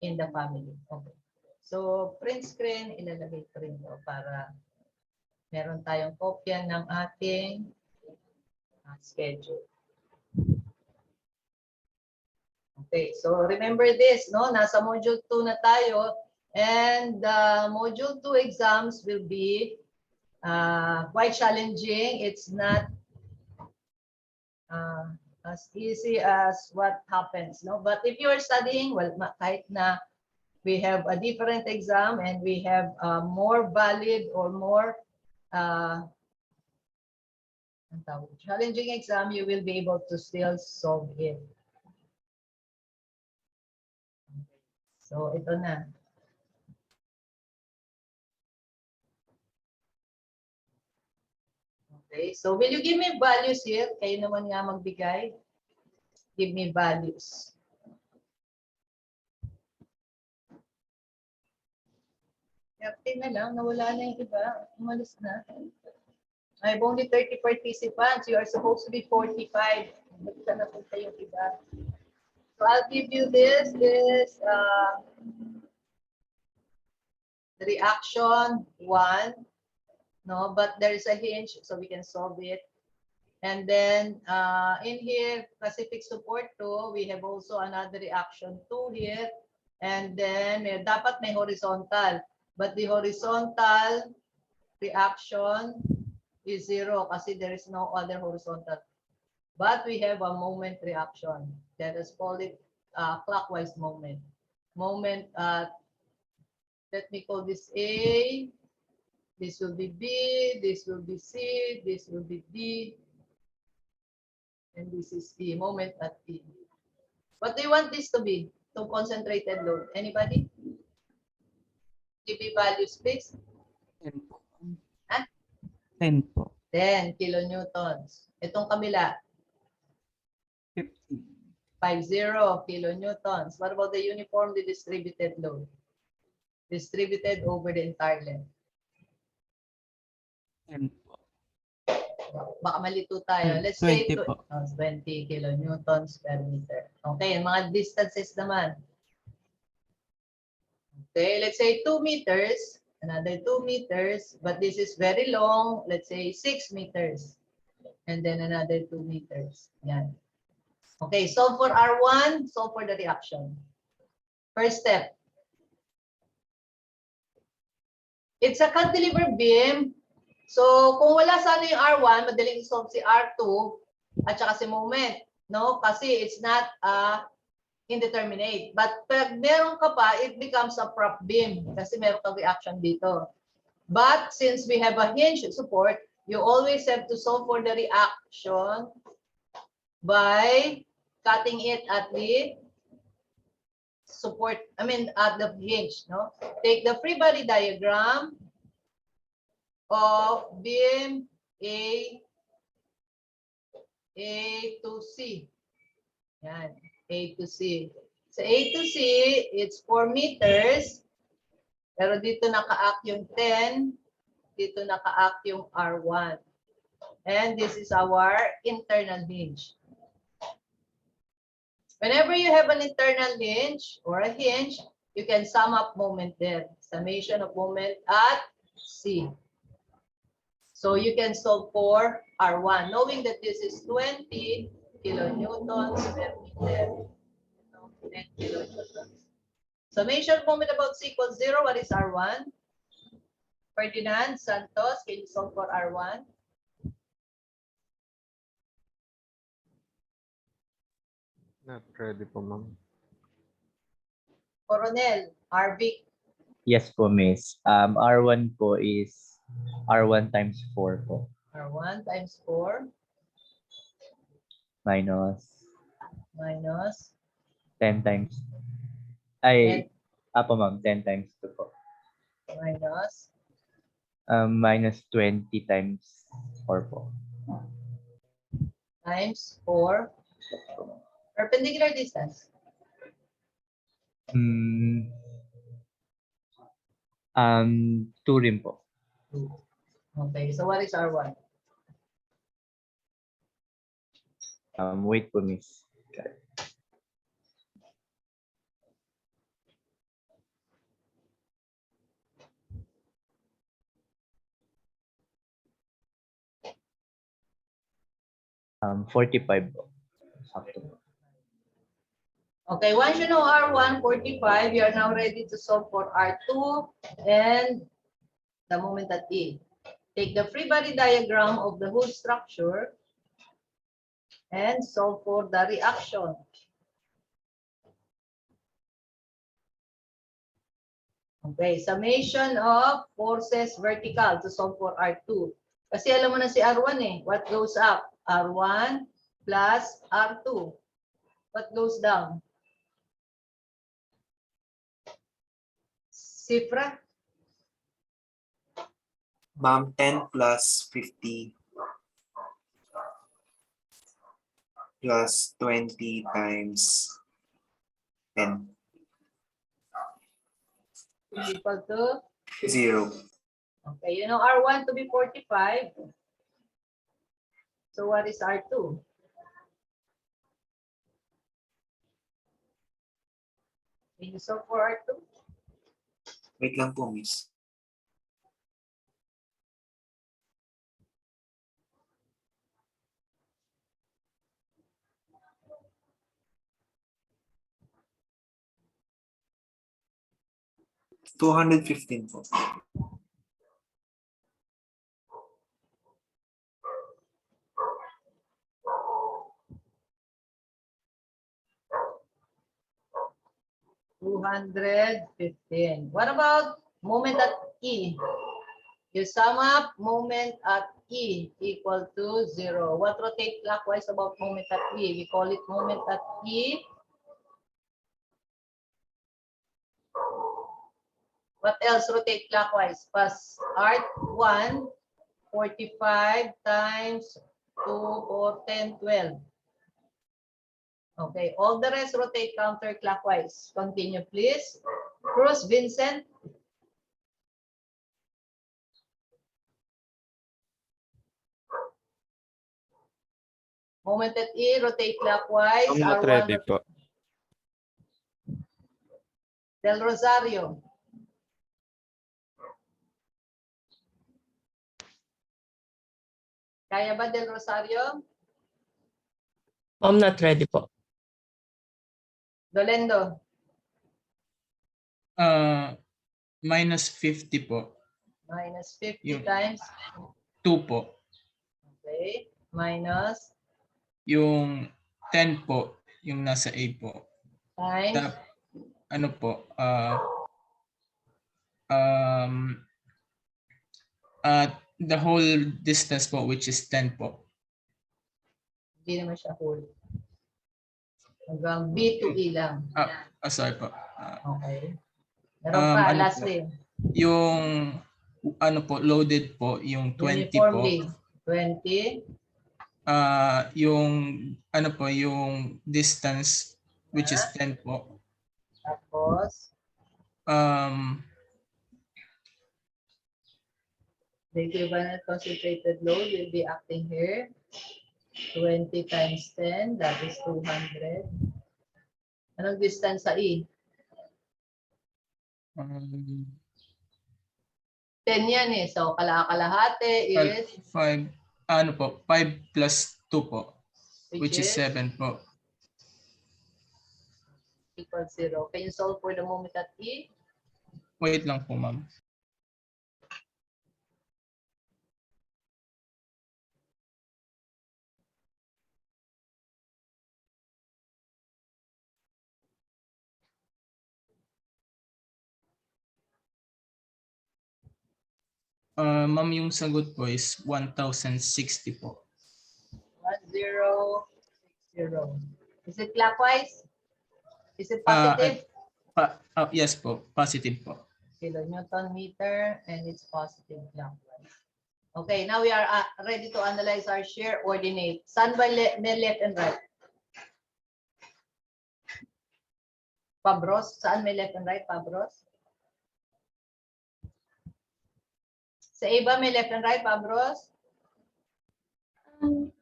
in the family. Okay. So, print screen, ilalagay ko rin to para meron tayong kopya ng ating schedule. Okay, so remember this, no? Nasa module 2 na tayo, and module 2 exams will be quite challenging. It's not as easy as what happens, no? But if you are studying, well, kahit na we have a different exam and we have more valid or more challenging exam, you will be able to still solve it. So, ito na. Okay, so will you give me values here? Kayo naman nga magbigay. Give me values. Yapin na lang, nawala na yung iba. Umalis na. I have only 30 participants. You are supposed to be 45. Ba't ka napunta yung iba? So I'll give you this reaction 1, no, but there is a hinge so we can solve it. And then in here, Pacific Support 2, we have also another reaction 2 here. And then dapat may horizontal, but the horizontal reaction is 0 kasi there is no other horizontal. But we have a moment reaction. Let us call it clockwise moment. Moment, let me call this A. This will be B. This will be C. This will be D. And this is E. Moment at E. What do you want this to be? To concentrated load. Anybody? Give me values, please. 10 po. Huh? 10 po. 10 kilonewtons. Itong kabila. 50 kilonewtons. What about the uniformly distributed load? Distributed over the entire length. 10 po. Baka malito tayo. Let's 20 say 20 po. kilonewtons per meter. Okay, mga distances naman. Okay, let's say 2 meters. Another 2 meters. But this is very long. Let's say 6 meters. And then another 2 meters. Yan. Okay, solve for R1, solve for the reaction. First step. It's a cantilever beam. So, kung wala sana yung R1, madaling solve si R2 at saka si moment. No? Kasi it's not indeterminate. But pag meron ka pa, it becomes a prop beam kasi meron kang reaction dito. But since we have a hinge support, you always have to solve for the reaction by cutting it at the support, at the hinge, no? Take the free body diagram of beam A to C. Yan, A to C. So A to C, it's 4 meters. Pero dito naka-act yung 10, dito naka-act yung R1. And this is our internal hinge. Whenever you have an internal hinge or a hinge, you can sum up moment there. Summation of moment at C. So you can solve for R1, knowing that this is 20 kilonewtons per meter. 10 kilonewtons. Summation of moment about C equals 0. What is R1? Ferdinand Santos, can you solve for R1? Not ready po, ma'am. Coronel, Arvic, Yes po, miss. R1 po is R1 times 4 po. R1 times 4 Minus minus 10 times. Ay, apo ma'am, 10 times 2 po. minus Minus 20 times 4 po. times 4 perpendicular distance. 2 rin po. Okay, so what is R1? Wait po, miss. 45 po. Sakto po. Okay, once you know R1, 45, you are now ready to solve for R2 and the moment at E. Take the free body diagram of the whole structure and solve for the reaction. Okay, summation of forces vertical to solve for R2. Kasi alam mo na si R1 eh. What goes up? R1 plus R2. What goes down? Sifra? Ma'am, 10 plus 50 plus 20 times 10. Equal to? 0. Okay, you know R1 to be 45. So what is R2? Can you solve for R2? Wait lang po, miss. $215 po. $215. What about moment at E? You sum up moment at E equal to 0. What rotate clockwise about moment at E? We call it moment at E. What else rotate clockwise? Plus R1, 45 times 2 or 10, 12. Okay, all the rest rotate counterclockwise. Continue, please. Cruz, Vincent. Moment at E, rotate clockwise. I'm not R1 ready po. Del Rosario. Kaya ba, Del Rosario? I'm not ready po. Dolendo. Minus 50 po. Minus 50 Yung times. 2 po. Okay. Minus. Yung 10 po, yung nasa A po. Times. Ano po? The whole distance po, which is 10 po. Hindi naman siya whole. Hanggang B to E lang. Sorry po. Okay. Meron pa, ano lastly. po, yung ano po, loaded po, yung 20 Uniform po. B. 20. Yung ano po, yung distance, which is 10 po. Tapos, The equivalent concentrated load will be acting here. 20 times 10, that is 200. Anong distance sa E? 10 yan eh. So, kalahati is 5, ano po, 5 plus 2 po, which is 7 po. equal 0. Can you solve for the moment at E? Wait lang po, ma'am. Ma'am, yung sagot po is 1,060 po. 1060. Is it clockwise? Is it Ah, positive? Yes po, positive po. Kilonewton meter, and it's positive clockwise. Okay, now we are ready to analyze our shear ordinate. Saan ba may left and right? Pabros, saan may left and right, Pabros? Sa iba may left and right, Pabros?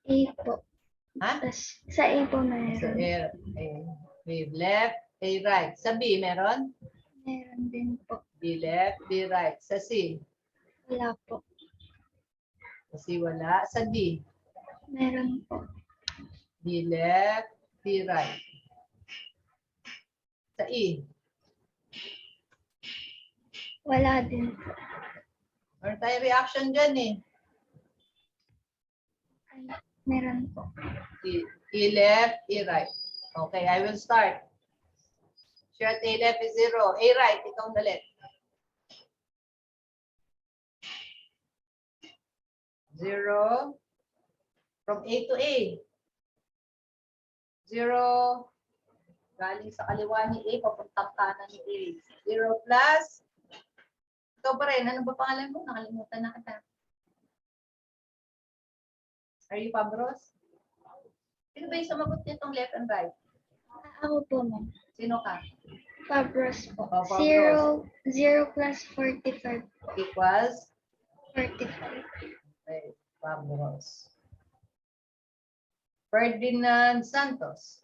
A po. Ha? Sa A po Sa meron. A, with left, A right. Sa B, meron? Meron din po. B left, B right. Sa C? Wala po. Sa C, wala. Sa D? Meron po. B left, B right. Sa E? Wala din po. Meron tayong reaction dyan eh. Meron po. E left, E right. Okay, I will start. Shear at A left is 0. A right, ikaw na left. 0. From A to A. 0. Galing sa kaliwa ni A, papuntang kanan ni A. 0 plus. Ikaw pa rin, ano ba pangalan mo? Nakalimutan na kita. Are you Pabros? Sino ba yung sumagot nitong left and right? Ako po, ma'am. Sino ka? Pabros po. Oh, Pabros. 0 plus 45 Equals? 45. Okay, Pablos. Ferdinand Santos.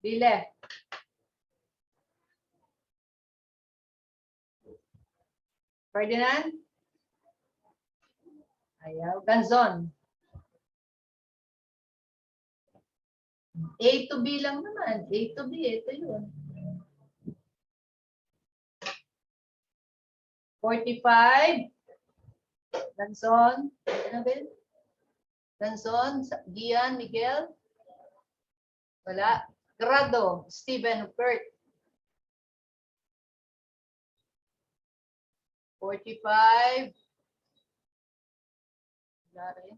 Be left. Ferdinand? Ayaw. Ganzon. A to B lang naman. A to B, ito yun. 45. Ganzon. Ano ba yun? Ganzon. Gian, Miguel. Wala. Grado. Steven Bert. 45. Wala rin.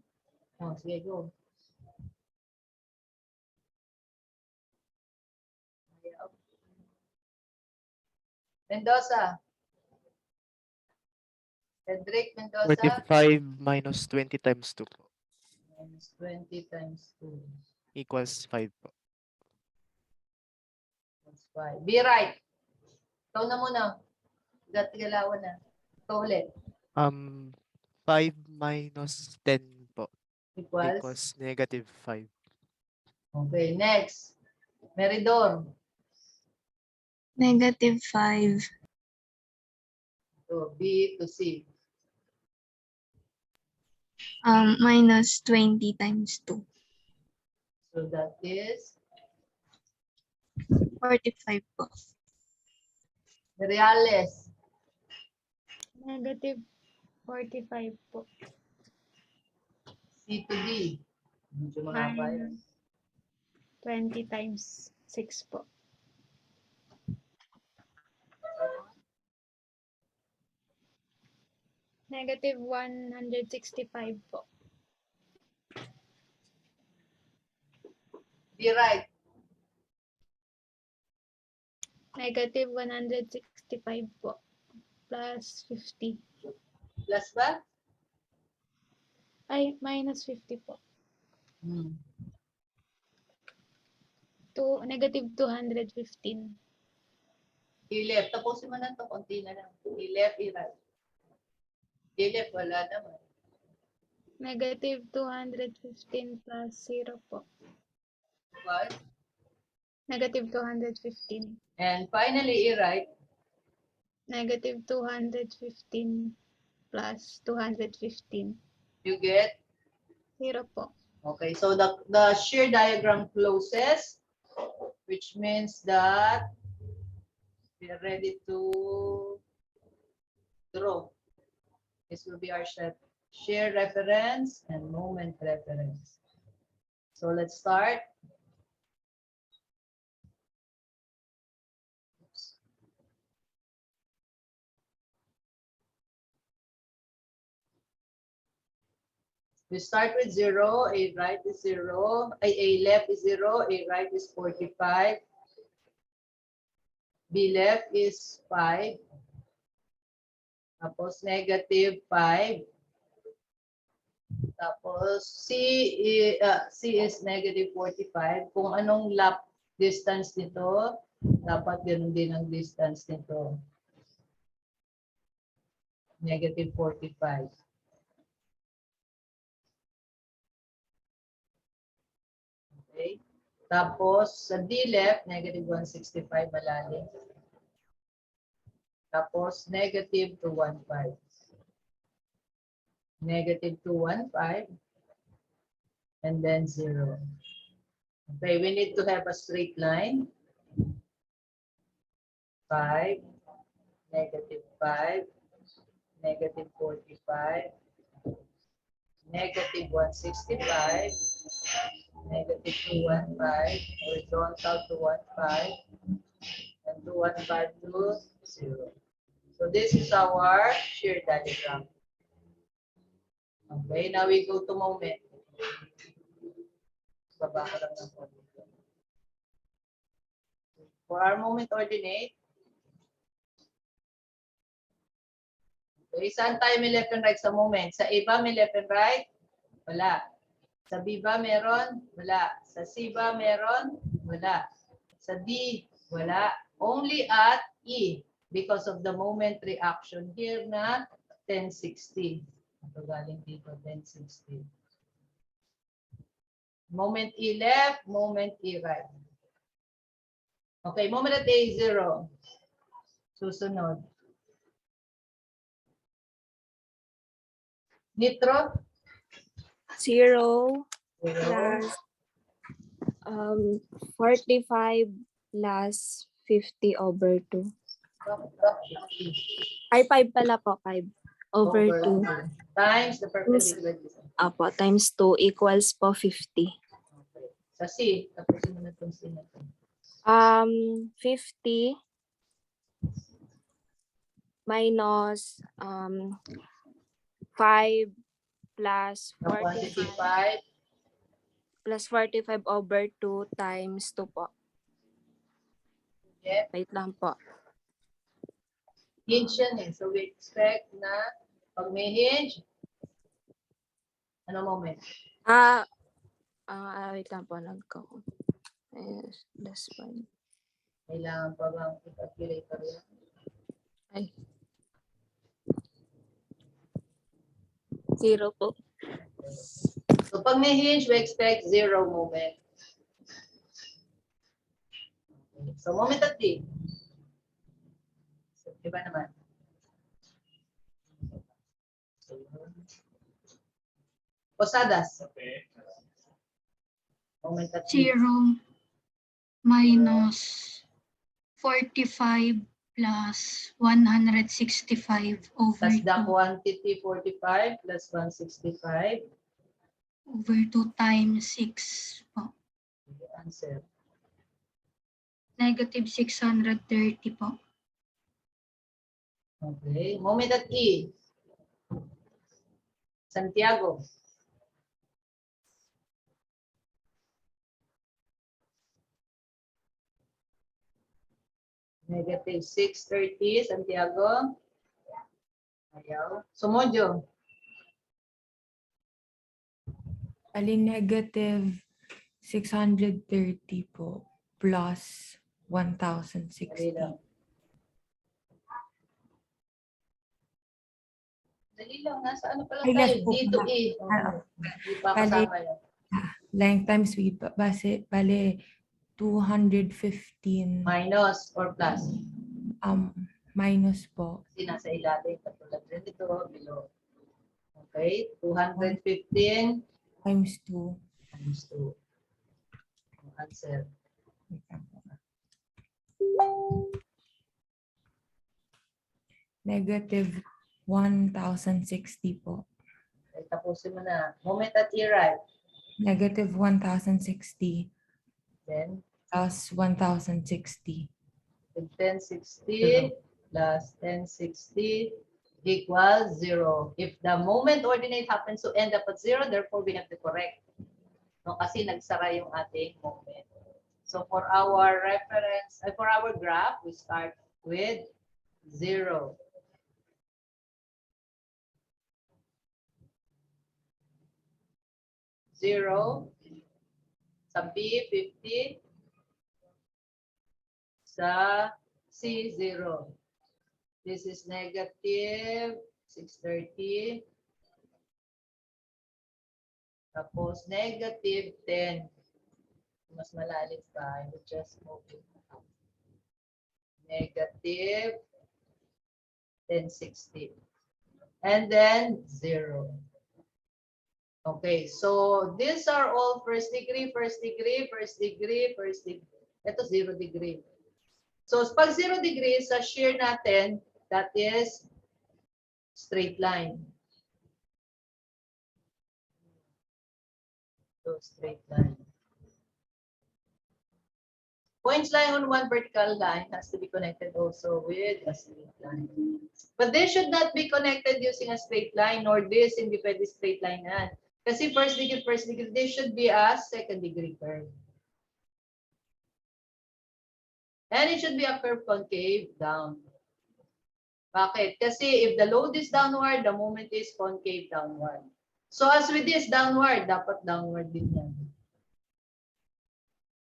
Oh, sige, go. Mendoza. Cedric Mendoza. 45 minus 20 times 2 po. Minus 20 times 2. Equals 5 po. That's 5. Be right. Ikaw na muna. Galawan na. Ikaw ulit. 5 minus 10 po. Equals? Equals negative 5. Okay, next. Meridor. Negative 5. So, B to C. Minus 20 times 2. So, that is? 45 po. Reales. Negative 45 po. C to D. Medyo mahaba yun. 20 times 6 po. Negative 165 po. Be right. Negative 165 po. Plus 50. Plus ba? Ay, minus 50 po. Negative 215. I-left. Tapusin mo na ito. Konti na lang. I-left, i-right. I-left, wala naman. Negative 215 plus 0 po. What? Negative 215. And finally, i-right. Negative 215 plus 215. You get? 0 po. Okay, so the shear diagram closes, which means that we are ready to draw. This will be our shear reference and moment reference. So let's start. We start with 0, a right is 0, a left is 0, a right is 45, b left is 5, tapos negative 5, tapos c is negative 45. Kung anong lap distance nito, dapat ganun din ang distance nito. Negative 45. Okay. Tapos, sa D left, negative 165 malalim. Tapos, negative 215. Negative 215. And then 0. Okay, we need to have a straight line. 5, negative 5, negative 45, negative 165, negative 215, horizontal to 15, and 215 to 0. So this is our shear diagram. Okay, now we go to moment. Baba ko lang ng konti. For our moment ordinate, okay, saan tayo may left and right sa moment? Sa A ba may left and right? Wala. Sa B ba meron? Wala. Sa C ba meron? Wala. Sa D, wala. Only at E because of the moment reaction here na 1060. Ito galing dito, 1060. Moment E left, moment E right. Okay, moment at A is 0. Susunod. Nitro? 0 0. plus 45 plus 50 over 2. Ay, 5 pala po, 5 over 2. Times the perpendicular distance. Apo, times 2 equals po 50. Okay. Sa C, tapusin mo na itong C na ito. 50 minus 5 plus The quantity 45 plus 45 over 2 times 2 po. Yep. Wait lang po. Hinge yan eh. So we expect na pag may hinge, ano moment? Wait lang po. Yes, that's fine. Kailangan pa bang i-calculator yan? Ay. 0 po. So pag may hinge, we expect 0 moment. Okay. So moment at D. So, iba naman. Posadas. Moment at D. 0 minus 45 plus 165 over Plus the 2 quantity 45 plus 165. over 2 times 6 po. The answer. Negative 630 po. Okay. Moment at E. Santiago. Negative 630, Santiago. Ayaw. Sumodyo. Alin negative 630 po plus 1,060. Dali lang, nasa ano pa lang Ay, tayo, last po D to pala. E. Oo. Di pa Bale, kasama yan. length times width. Bale, 215 Minus or plus. minus po. Kasi nasa ilalim, katulad rin ito, below. Okay, 215 Times 2. times 2. Answer. Negative 1,060 po. Okay, tapusin mo na. Moment at year right. Negative 1,060 Then, plus 1,060. 1060 plus 1060 equals 0. If the moment ordinate happens to end up at 0, therefore we have to correct. No, kasi nagsara yung ating moment. So for our reference, for our graph, we start with 0. Zero. Sa B, 50. Sa C, 0. This is negative 630. Tapos negative 10. Mas malalim pa. I will just move it up. Negative 1060. And then 0. Okay, so these are all first degree, first degree, first degree, first degree. Ito 0 degree. So pag 0 degree sa shear natin, that is straight line. So straight line. Points lying on one vertical line has to be connected also with a straight line. But they should not be connected using a straight line, nor this hindi pwede straight line yan. Kasi first degree, they should be a second degree curve. And it should be a curve concave down. Bakit? Kasi if the load is downward, the moment is concave downward. So as with this downward, dapat downward din yan.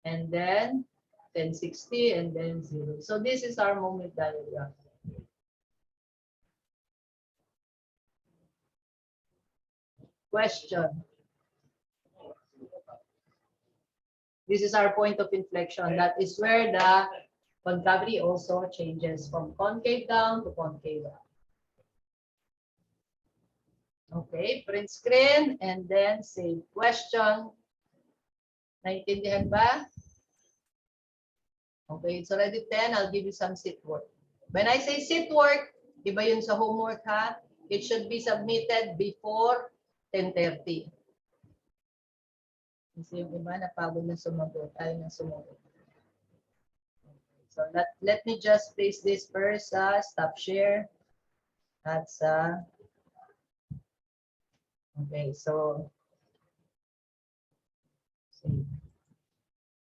And then 1060 and then 0. So this is our moment diagram. Question. This is our point of inflection. That is where the concavity also changes from concave down to concave up. Okay, print screen and then save. Question. Naintindihan ba? Okay, it's already 10. I'll give you some sit work. When I say sit work, iba yun sa homework ha. It should be submitted before 10:30. Kasi yung iba napagod na sumagot. Ayaw na sumagot. So let me just place this first sa stop share. At sa okay, so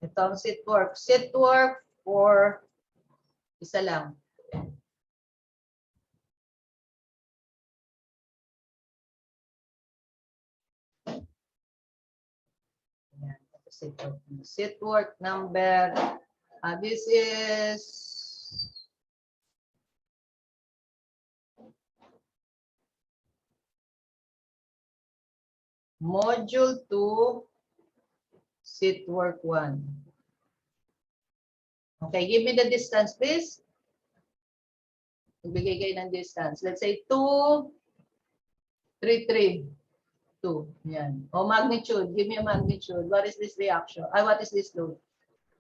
ito ang sit work. Sit work for isa lang. Ayan, sit work number. This is module 2, sit work 1. Okay, give me the distance, please. Magbigay kayo ng distance. Let's say 2, 3, 3. 2. Yan. O magnitude. Give me a magnitude. What is this reaction? What is this load?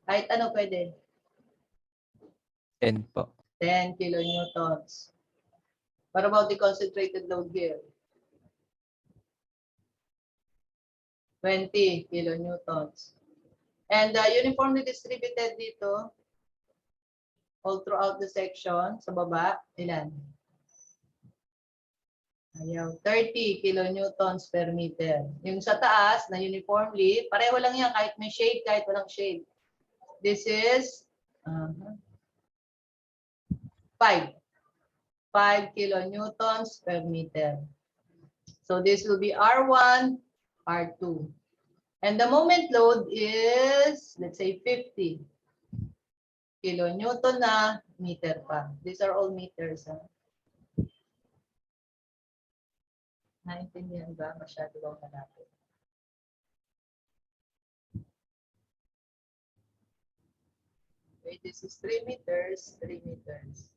Kahit ano pwede. 10 po. 10 kilonewtons. What about the concentrated load here? 20 kilonewtons. And uniformly distributed dito, all throughout the section, sa baba, ilan? Ayaw, 30 kilonewtons per meter. Yung sa taas, na uniformly, pareho lang yan, kahit may shade, kahit walang shade. This is 5 kilonewtons per meter. So this will be R1, R2. And the moment load is, let's say, 50 kilonewton na meter pa. These are all meters. Naintindihan ba? Masyado bang malapit? Okay, this is 3 meters, 3 meters.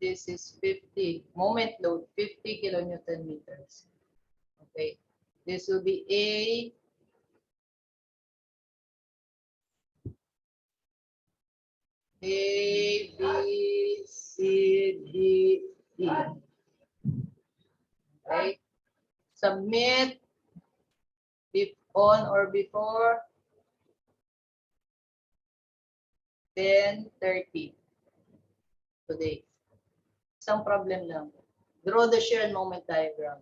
This is 50, moment load, 50 kilonewton meters. Okay, this will be A, B, C, D, E. Okay, submit on or before 10:30 today. Isang problem lang. Draw the shear and moment diagram.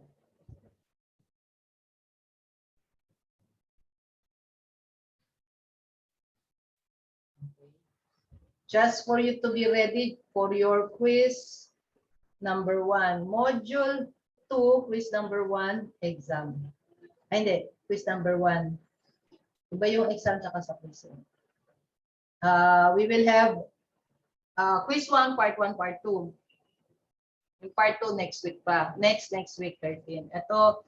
Just for you to be ready for your quiz number 1. Module 2, quiz number 1, exam. Ay, hindi, quiz number 1. Iba yung exam tsaka sa quiz. We will have quiz 1, part 1, part 2. Yung part 2 next week pa. Next week, 13. Ito,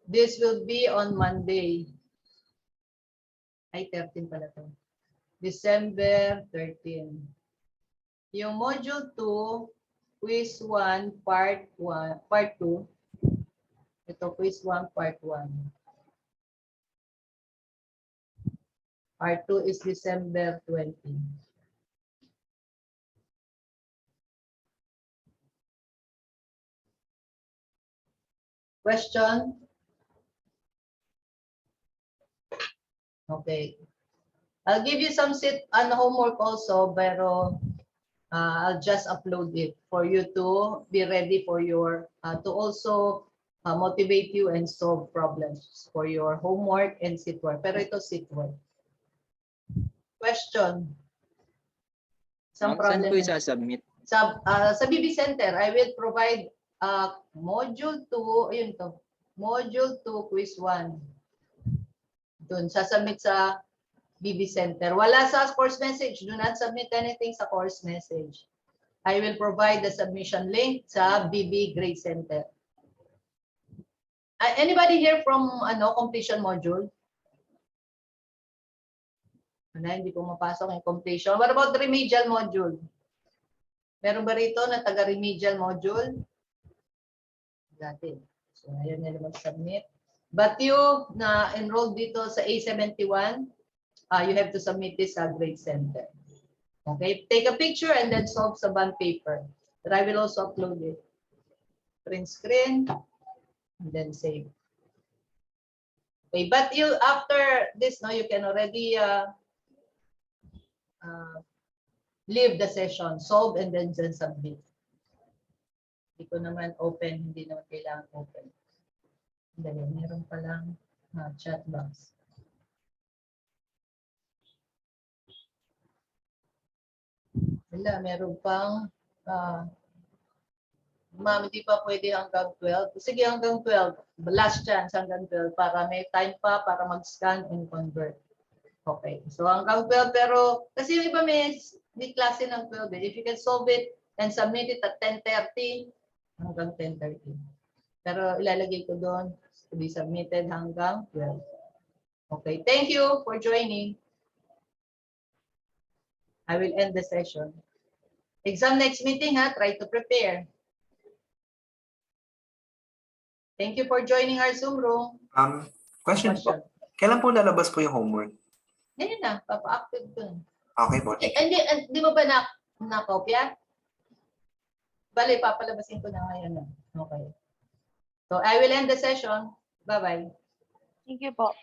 this will be on Monday. Ay, 13 pala to. December 13. Yung module 2, quiz 1, part 1, part 2. Ito, quiz 1, part 1. Part 2 is December 20. Question? Okay. I'll give you some homework also, pero I'll just upload it for you to be ready for your, to also motivate you and solve problems for your homework and sit work. Pero ito sit work. Question? Some Saan problem. po isa-submit? Sa BB Center, I will provide module 2, ayun to. Module 2, quiz 1. Doon, sasubmit sa BB Center. Wala sa course message. Do not submit anything sa course message. I will provide the submission link sa BB Grade Center. Anybody here from completion module? Hindi ko mapasok yung completion. What about the remedial module? Meron ba rito na taga-remedial module? Dati. So, ayun na naman submit. But you na enrolled dito sa A71, you have to submit this sa Grade Center. Okay, take a picture and then solve sa bond paper. But I will also upload it. Print screen and then save. Okay, but you after this, you can already leave the session, solve and then submit. Hindi ko naman open, hindi naman kailangan open. Dali, meron palang chat box. Wala, meron pang ma'am, hindi pa pwede hanggang 12. Sige, hanggang 12. Last chance hanggang 12 para may time pa para mag-scan and convert. Okay, so hanggang 12 pero kasi yung iba may klase ng 12. If you can solve it and submit it at 10:30 hanggang 10:30. Pero ilalagay ko doon to be submitted hanggang 12. Okay, thank you for joining. I will end the session. Exam next meeting, try to prepare. Thank you for joining our Zoom room. Question po. Kailan po lalabas po yung homework? Ngayon na, papa-active dun. Okay po. Hindi mo ba na-kopya? Bale, papalabasin ko na ngayon. Okay. So, I will end the session. Bye-bye. Thank you po.